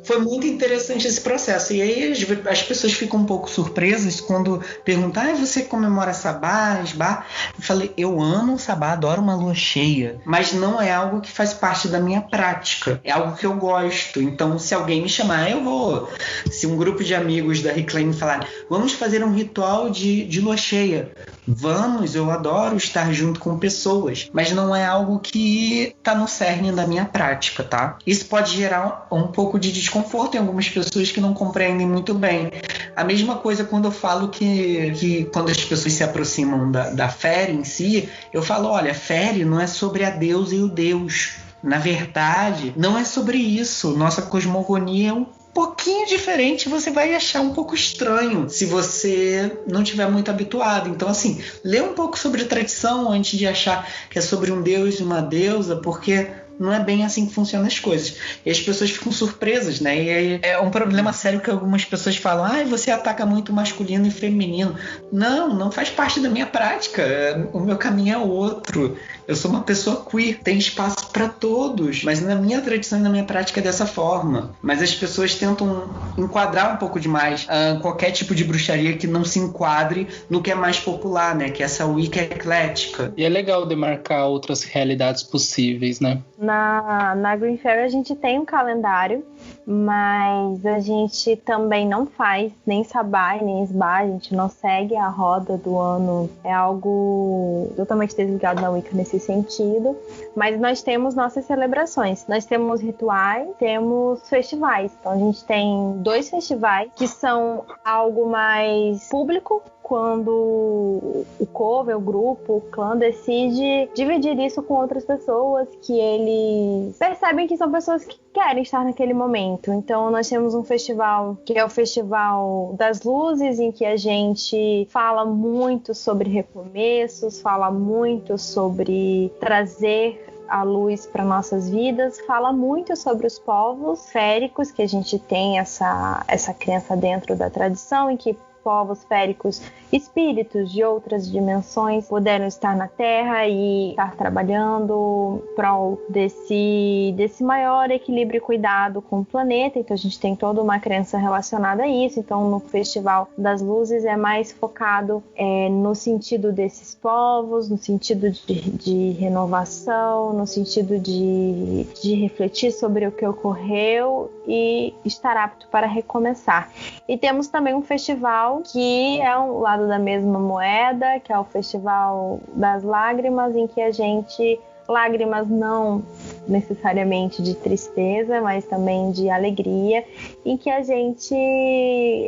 Speaker 5: foi muito interessante esse processo. E aí as pessoas ficam um pouco surpresas quando perguntam, você comemora sabá, esbá? Eu falei, eu amo sabá, adoro uma lua cheia, mas não é algo que faz parte da minha prática. É algo que eu gosto. Então, se alguém me chamar, eu vou. Se um grupo de amigos da Reclaim falar, vamos fazer um ritual de lua cheia. Vamos, eu adoro estar junto com pessoas, mas não é algo que está no cerne da minha prática, tá? Isso pode gerar um pouco de desconforto em algumas pessoas que não compreendem muito bem. A mesma coisa quando eu falo que quando as pessoas se aproximam da FERE em si, eu falo, olha, FERE não é sobre a deusa e o Deus. Na verdade, não é sobre isso. Nossa cosmogonia é um pouquinho diferente, você vai achar um pouco estranho se você não estiver muito habituado. Então, assim, lê um pouco sobre a tradição antes de achar que é sobre um deus e uma deusa, porque não é bem assim que funcionam as coisas. E as pessoas ficam surpresas, né? E aí é um problema sério que algumas pessoas falam, você ataca muito masculino e feminino. Não faz parte da minha prática. O meu caminho é outro. Eu sou uma pessoa queer, tem espaço para todos, mas na minha tradição e na minha prática é dessa forma. Mas as pessoas tentam enquadrar um pouco demais qualquer tipo de bruxaria que não se enquadre no que é mais popular, né? Que é essa Wicca eclética.
Speaker 2: E é legal demarcar outras realidades possíveis, né?
Speaker 6: Na Green Fairy a gente tem um calendário, mas a gente também não faz nem sabá nem esbá, a gente não segue a roda do ano, é algo totalmente desligado da Wicca nesse sentido, mas nós temos nossas celebrações, nós temos rituais, temos festivais, então a gente tem 2 festivais que são algo mais público, quando o cover, o grupo, o clã decide dividir isso com outras pessoas que eles percebem que são pessoas que querem estar naquele momento. Então nós temos um festival que é o Festival das Luzes, em que a gente fala muito sobre recomeços, fala muito sobre trazer a luz para nossas vidas, fala muito sobre os povos féricos, que a gente tem essa crença dentro da tradição, em que povos féricos, espíritos de outras dimensões puderam estar na Terra e estar trabalhando em prol desse maior equilíbrio e cuidado com o planeta. Então a gente tem toda uma crença relacionada a isso. Então no Festival das Luzes é mais focado no sentido desses povos, no sentido de renovação, no sentido de refletir sobre o que ocorreu e estar apto para recomeçar. E temos também um festival que é um lado da mesma moeda, que é o Festival das Lágrimas, em que a gente... Lágrimas não necessariamente de tristeza, mas também de alegria, em que a gente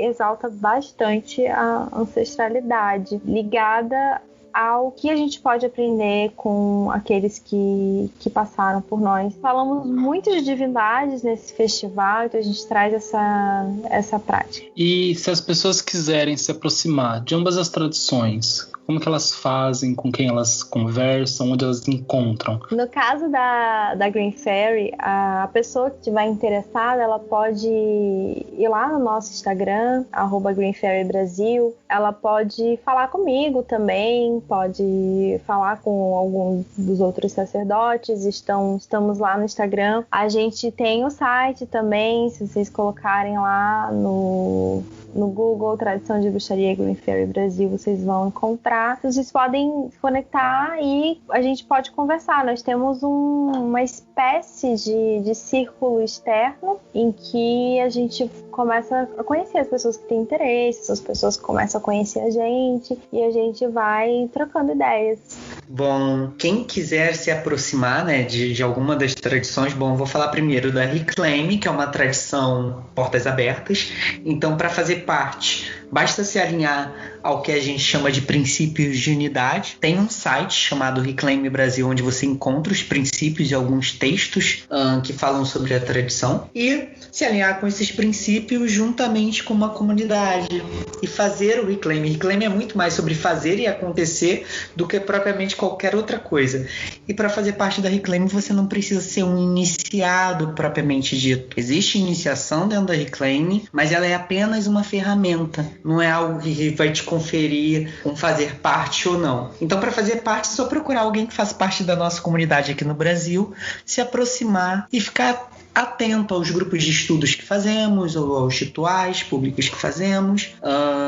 Speaker 6: exalta bastante a ancestralidade, ligada ao que a gente pode aprender com aqueles que passaram por nós. Falamos muito de divindades nesse festival, então a gente traz essa prática.
Speaker 2: E se as pessoas quiserem se aproximar de ambas as tradições, como que elas fazem, com quem elas conversam, onde elas encontram?
Speaker 6: No caso da Green Fairy, a pessoa que estiver interessada, ela pode ir lá no nosso Instagram, @GreenFairyBrasil. Ela pode falar comigo também, pode falar com algum dos outros sacerdotes. Estamos lá no Instagram. A gente tem o site também, se vocês colocarem lá no Google, Tradição de Bruxaria Green Fairy Brasil, vocês vão encontrar. Vocês podem se conectar e a gente pode conversar. Nós temos uma espécie de círculo externo em que a gente começa a conhecer as pessoas que têm interesse, as pessoas começam a conhecer a gente e a gente vai trocando ideias.
Speaker 5: Bom, quem quiser se aproximar, né, de alguma das tradições, vou falar primeiro da Reclaim, que é uma tradição portas abertas. Então, para fazer parte, basta se alinhar ao que a gente chama de princípios de unidade. Tem um site chamado Reclaim Brasil, onde você encontra os princípios e alguns textos que falam sobre a tradição. E se alinhar com esses princípios juntamente com uma comunidade. E fazer o Reclaim. Reclaim é muito mais sobre fazer e acontecer do que propriamente qualquer outra coisa. E para fazer parte da Reclaim, você não precisa ser um iniciado propriamente dito. Existe iniciação dentro da Reclaim, mas ela é apenas uma ferramenta. Não é algo que vai te conferir um fazer parte ou não. Então, para fazer parte, é só procurar alguém que faz parte da nossa comunidade aqui no Brasil, se aproximar e ficar atento aos grupos de estudos que fazemos, ou aos rituais públicos que fazemos.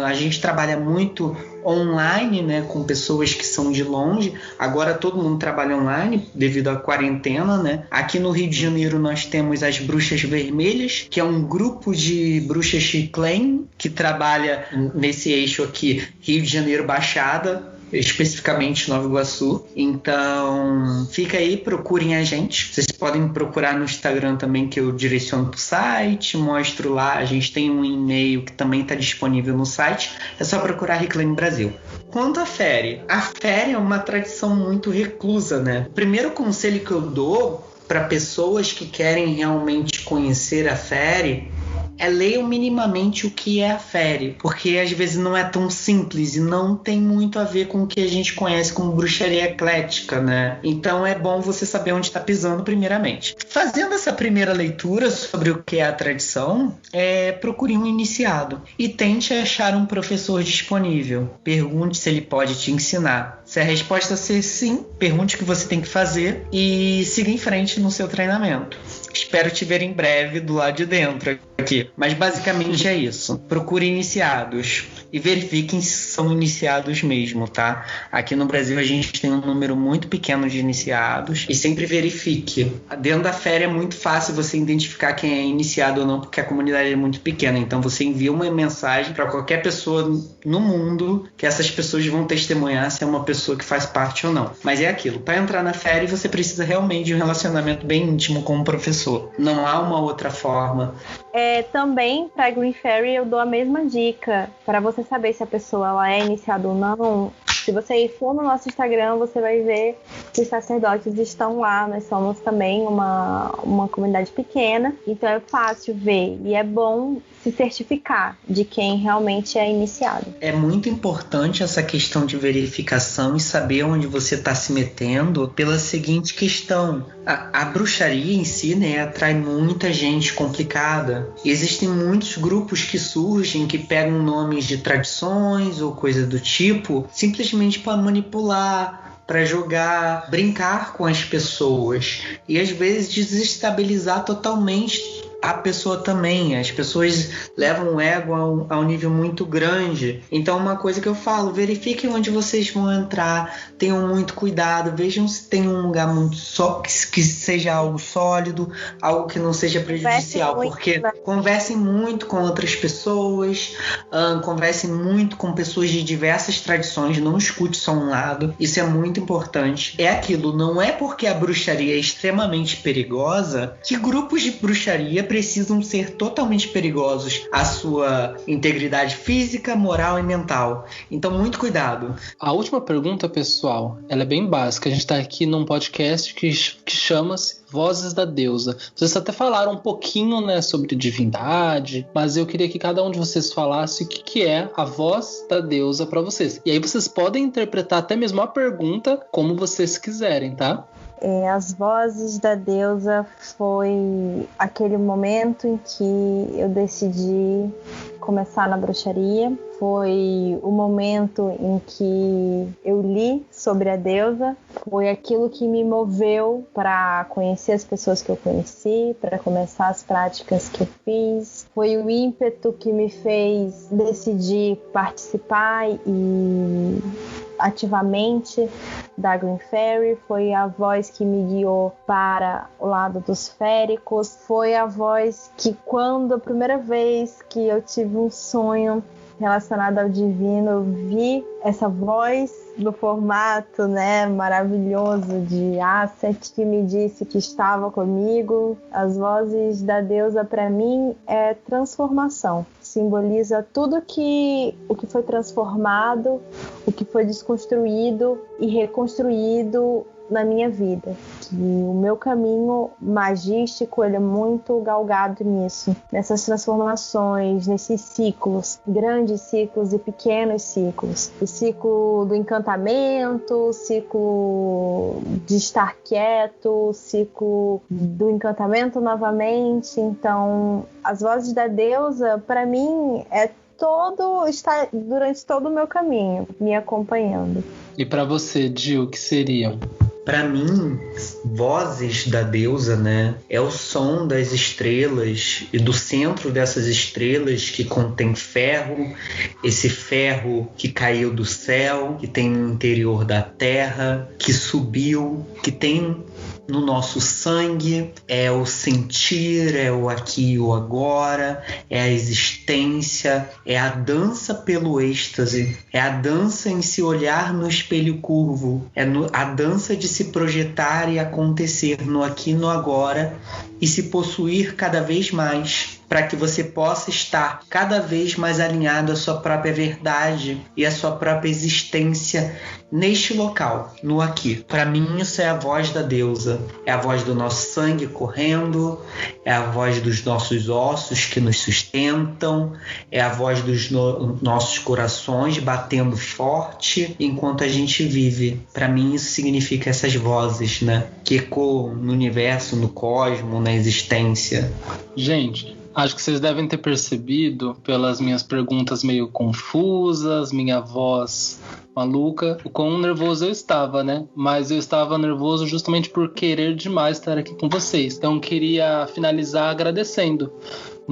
Speaker 5: A gente trabalha muito online, né, com pessoas que são de longe. Agora todo mundo trabalha online devido à quarentena, né? Aqui no Rio de Janeiro nós temos as Bruxas Vermelhas, que é um grupo de bruxas Reclaim que trabalha nesse eixo aqui, Rio de Janeiro Baixada, especificamente Nova Iguaçu. Então fica aí, procurem a gente. Vocês podem procurar no Instagram também, que eu direciono pro site, mostro lá. A gente tem um e-mail que também está disponível no site, é só procurar Reclaim Brasil. Quanto à Fairy, a Fairy é uma tradição muito reclusa, né? O primeiro conselho que eu dou para pessoas que querem realmente conhecer a Fairy leiam minimamente o que é a Fairy, porque às vezes não é tão simples e não tem muito a ver com o que a gente conhece como bruxaria eclética, né? Então é bom você saber onde está pisando primeiramente. Fazendo essa primeira leitura sobre o que é a tradição, procure um iniciado e tente achar um professor disponível. Pergunte se ele pode te ensinar. Se a resposta ser sim, pergunte o que você tem que fazer e siga em frente no seu treinamento. Espero te ver em breve do lado de dentro aqui. Mas basicamente é isso. Procure iniciados e verifiquem se são iniciados mesmo, tá? Aqui no Brasil a gente tem um número muito pequeno de iniciados e sempre verifique. Dentro da Fairy é muito fácil você identificar quem é iniciado ou não, porque a comunidade é muito pequena. Então você envia uma mensagem para qualquer pessoa no mundo que essas pessoas vão testemunhar se é uma pessoa que faz parte ou não. Mas é aquilo. Para entrar na Fairy você precisa realmente de um relacionamento bem íntimo com o professor. Não há uma outra forma.
Speaker 6: Também para Green Fairy eu dou a mesma dica. Para você você saber se a pessoa ela é iniciada ou não, se você for no nosso Instagram, você vai ver que os sacerdotes estão lá. Nós somos também uma comunidade pequena, então é fácil ver e é bom se certificar de quem realmente é iniciado.
Speaker 5: É muito importante essa questão de verificação e saber onde você está se metendo pela seguinte questão. A bruxaria em si, né, atrai muita gente complicada. Existem muitos grupos que surgem, que pegam nomes de tradições ou coisa do tipo, simplesmente para manipular, para jogar, brincar com as pessoas e às vezes desestabilizar totalmente a pessoa também. As pessoas levam o ego a um nível muito grande. Então, uma coisa que eu falo, verifiquem onde vocês vão entrar, tenham muito cuidado, vejam se tem um lugar muito que seja algo sólido, algo que não seja prejudicial, porque conversem muito com outras pessoas, conversem muito com pessoas de diversas tradições, não escute só um lado, isso é muito importante. É aquilo, não é porque a bruxaria é extremamente perigosa que grupos de bruxaria precisam ser totalmente perigosos à sua integridade física, moral e mental. Então, muito cuidado.
Speaker 2: A última pergunta, pessoal, ela é bem básica. A gente está aqui num podcast que chama-se Vozes da Deusa. Vocês até falaram um pouquinho, né, sobre divindade, mas eu queria que cada um de vocês falasse o que é a voz da deusa para vocês. E aí vocês podem interpretar até mesmo a pergunta como vocês quiserem, tá?
Speaker 6: As vozes da deusa foi aquele momento em que eu decidi começar na bruxaria. Foi o momento em que eu li sobre a deusa. Foi aquilo que me moveu para conhecer as pessoas que eu conheci, para começar as práticas que eu fiz. Foi o ímpeto que me fez decidir participar e ativamente da Green Fairy. Foi a voz que me guiou para o lado dos féricos. Foi a voz que, quando a primeira vez que eu tive um sonho relacionado ao divino, eu vi essa voz no formato, né, maravilhoso de Asset, que me disse que estava comigo. As vozes da deusa, para mim, é transformação. Simboliza tudo o que foi transformado, o que foi desconstruído e reconstruído na minha vida. Que o meu caminho magístico, ele é muito galgado nisso, nessas transformações, nesses ciclos, grandes ciclos e pequenos ciclos. O ciclo do encantamento, o ciclo de estar quieto, o ciclo do encantamento novamente. Então, as vozes da deusa, para mim, está durante todo o meu caminho, me acompanhando.
Speaker 2: E para você, Gil, o que seriam?
Speaker 5: Para mim, vozes da deusa, né, é o som das estrelas e do centro dessas estrelas que contém ferro, esse ferro que caiu do céu, que tem no interior da terra, que subiu, que tem no nosso sangue, é o sentir, é o aqui e o agora, é a existência, é a dança pelo êxtase, é a dança em se olhar no espelho curvo, é a dança de se projetar e acontecer no aqui e no agora e se possuir cada vez mais, para que você possa estar cada vez mais alinhado à sua própria verdade e à sua própria existência neste local, no aqui. Para mim, isso é a voz da deusa. É a voz do nosso sangue correndo, é a voz dos nossos ossos que nos sustentam, é a voz dos nossos corações batendo forte enquanto a gente vive. Para mim, isso significa essas vozes, né, que ecoam no universo, no cosmos, na existência.
Speaker 2: Gente, acho que vocês devem ter percebido pelas minhas perguntas meio confusas, minha voz maluca, o quão nervoso eu estava, né? Mas eu estava nervoso justamente por querer demais estar aqui com vocês. Então queria finalizar agradecendo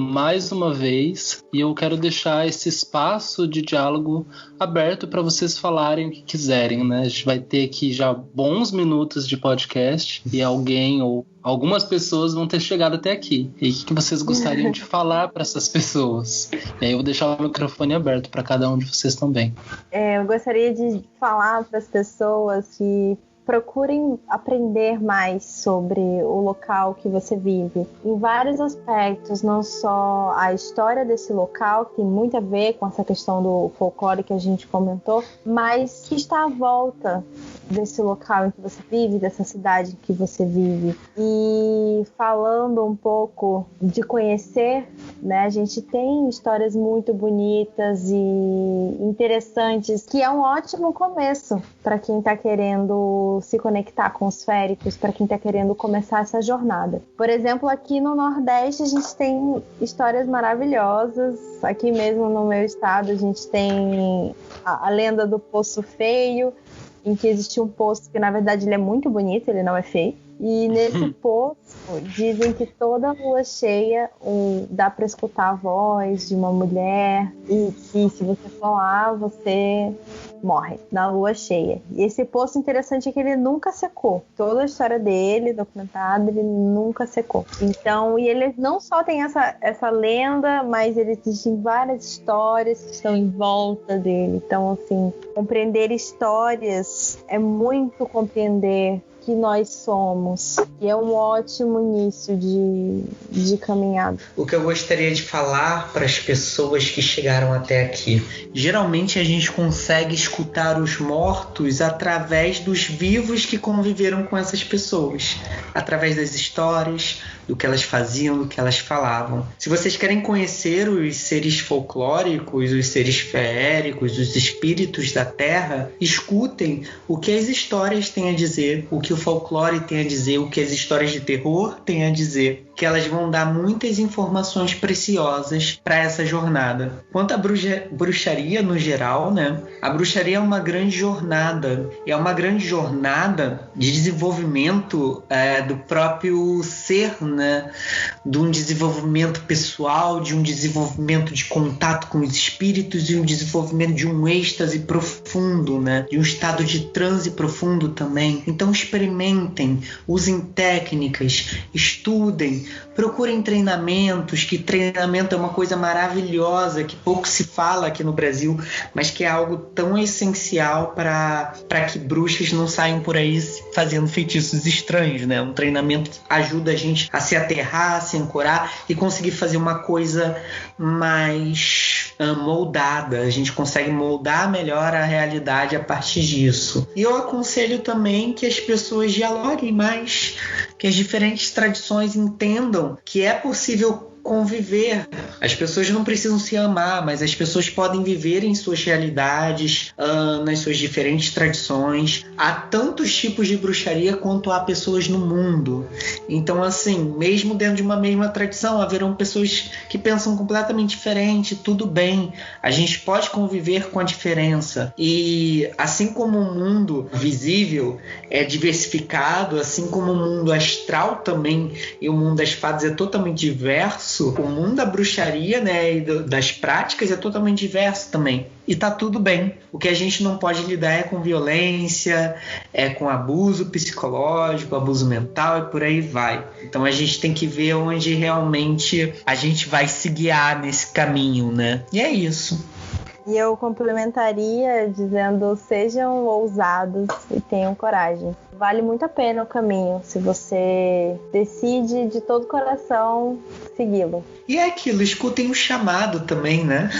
Speaker 2: mais uma vez, e eu quero deixar esse espaço de diálogo aberto para vocês falarem o que quiserem, né? A gente vai ter aqui já bons minutos de podcast e alguém ou algumas pessoas vão ter chegado até aqui. E o que vocês gostariam de falar para essas pessoas? E aí eu vou deixar o microfone aberto para cada um de vocês também.
Speaker 6: Eu gostaria de falar para as pessoas que procurem aprender mais sobre o local que você vive, em vários aspectos, não só a história desse local, que tem muito a ver com essa questão do folclore que a gente comentou, mas que está à volta desse local em que você vive, dessa cidade em que você vive. E falando um pouco de conhecer, né, a gente tem histórias muito bonitas e interessantes, que é um ótimo começo para quem está querendo se conectar com os féricos, para quem está querendo começar essa jornada. Por exemplo, aqui no Nordeste a gente tem histórias maravilhosas. Aqui mesmo no meu estado a gente tem a lenda do Poço Feio, em que existe um poço que na verdade ele é muito bonito, ele não é feio. E nesse poço dizem que toda lua cheia dá para escutar a voz de uma mulher e que se você for lá, você morre na lua cheia. E esse poço interessante é que ele nunca secou. Toda a história dele, documentada, ele nunca secou. Então, e ele não só tem essa lenda, mas ele existem várias histórias que estão em volta dele. Então, assim, compreender histórias é muito compreender que nós somos, e é um ótimo início de caminhada.
Speaker 5: O que eu gostaria de falar para as pessoas que chegaram até aqui: geralmente a gente consegue escutar os mortos através dos vivos que conviveram com essas pessoas, através das histórias, do que elas faziam, do que elas falavam. Se vocês querem conhecer os seres folclóricos, os seres feéricos, os espíritos da terra, escutem o que as histórias têm a dizer, o que o folclore tem a dizer, o que as histórias de terror têm a dizer, que elas vão dar muitas informações preciosas para essa jornada. Quanto à bruxaria no geral, né? A bruxaria é uma grande jornada. É uma grande jornada de desenvolvimento do próprio ser, né? De um desenvolvimento pessoal, de um desenvolvimento de contato com os espíritos e um desenvolvimento de um êxtase profundo, né? De um estado de transe profundo também. Então experimentem, usem técnicas, estudem, procurem treinamentos, que treinamento é uma coisa maravilhosa, que pouco se fala aqui no Brasil, mas que é algo tão essencial para que bruxas não saiam por aí fazendo feitiços estranhos, né? Um treinamento ajuda a gente a se aterrar, a se ancorar e conseguir fazer uma coisa mais moldada. A gente consegue moldar melhor a realidade a partir disso. E eu aconselho também que as pessoas dialoguem mais, que as diferentes tradições entendam que é possível conviver. As pessoas não precisam se amar, mas as pessoas podem viver em suas realidades, nas suas diferentes tradições. Há tantos tipos de bruxaria quanto há pessoas no mundo. Então, assim, mesmo dentro de uma mesma tradição, haverão pessoas que pensam completamente diferente, tudo bem. A gente pode conviver com a diferença. E assim como o mundo visível é diversificado, assim como o mundo astral também, e o mundo das fadas é totalmente diverso, o mundo da bruxaria, né, e das práticas é totalmente diverso também. E tá tudo bem. O que a gente não pode lidar é com violência, é com abuso psicológico, abuso mental e por aí vai. Então a gente tem que ver onde realmente a gente vai se guiar nesse caminho, né? E é isso.
Speaker 6: E eu complementaria dizendo: sejam ousados e tenham coragem. Vale muito a pena o caminho, se você decide de todo o coração segui-lo.
Speaker 5: E é aquilo, escutem o chamado também, né?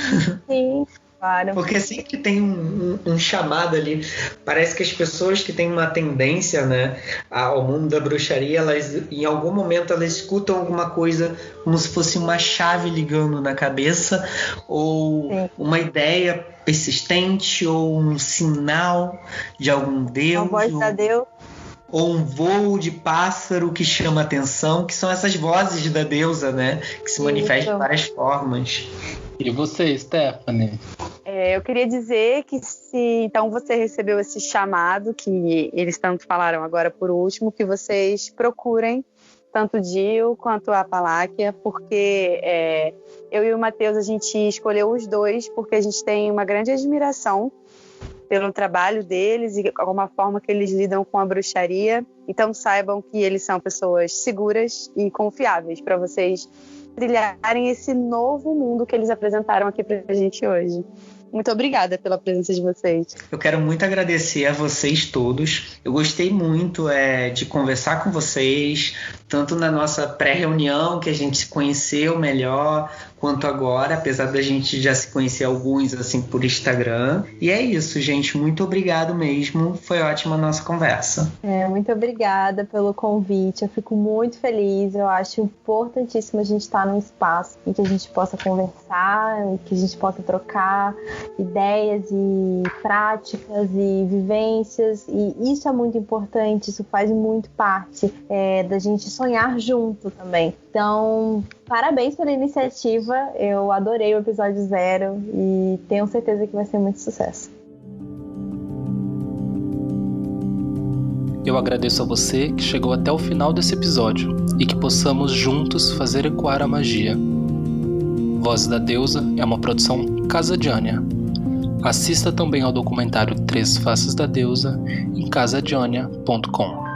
Speaker 6: Sim, claro.
Speaker 5: Porque sempre tem um chamado ali. Parece que as pessoas que têm uma tendência, né, ao mundo da bruxaria, elas, em algum momento elas escutam alguma coisa como se fosse uma chave ligando na cabeça, ou sim, uma ideia persistente, ou um sinal de algum Deus.
Speaker 6: Uma voz da Deus.
Speaker 5: Ou um voo de pássaro que chama atenção, que são essas vozes da deusa, né? Que se manifestam de várias formas.
Speaker 2: E você, Stephanie?
Speaker 3: Eu queria dizer que se então você recebeu esse chamado, que eles tanto falaram agora por último, que vocês procurem tanto o Dio quanto a Paláquia, porque eu e o Matheus, a gente escolheu os dois porque a gente tem uma grande admiração pelo trabalho deles e como a forma que eles lidam com a bruxaria. Então saibam que eles são pessoas seguras e confiáveis para vocês trilharem esse novo mundo que eles apresentaram aqui pra gente hoje. Muito obrigada pela presença de vocês.
Speaker 5: Eu quero muito agradecer a vocês todos. Eu gostei muito de conversar com vocês, tanto na nossa pré-reunião, que a gente se conheceu melhor, quanto agora, apesar da gente já se conhecer alguns assim por Instagram. E é isso, gente. Muito obrigado mesmo. Foi ótima a nossa conversa.
Speaker 6: Muito obrigada pelo convite. Eu fico muito feliz. Eu acho importantíssimo a gente estar num espaço em que a gente possa conversar, em que a gente possa trocar ideias e práticas e vivências. E isso é muito importante. Isso faz muito parte da gente sonhar junto também. Então, parabéns pela iniciativa. Eu adorei o episódio 0 e tenho certeza que vai ser muito sucesso.
Speaker 2: Eu agradeço a você que chegou até o final desse episódio e que possamos juntos fazer ecoar a magia. Vozes da Deusa é uma produção Casa Diânia. Assista também ao documentário 3 Faces da Deusa em casadiania.com.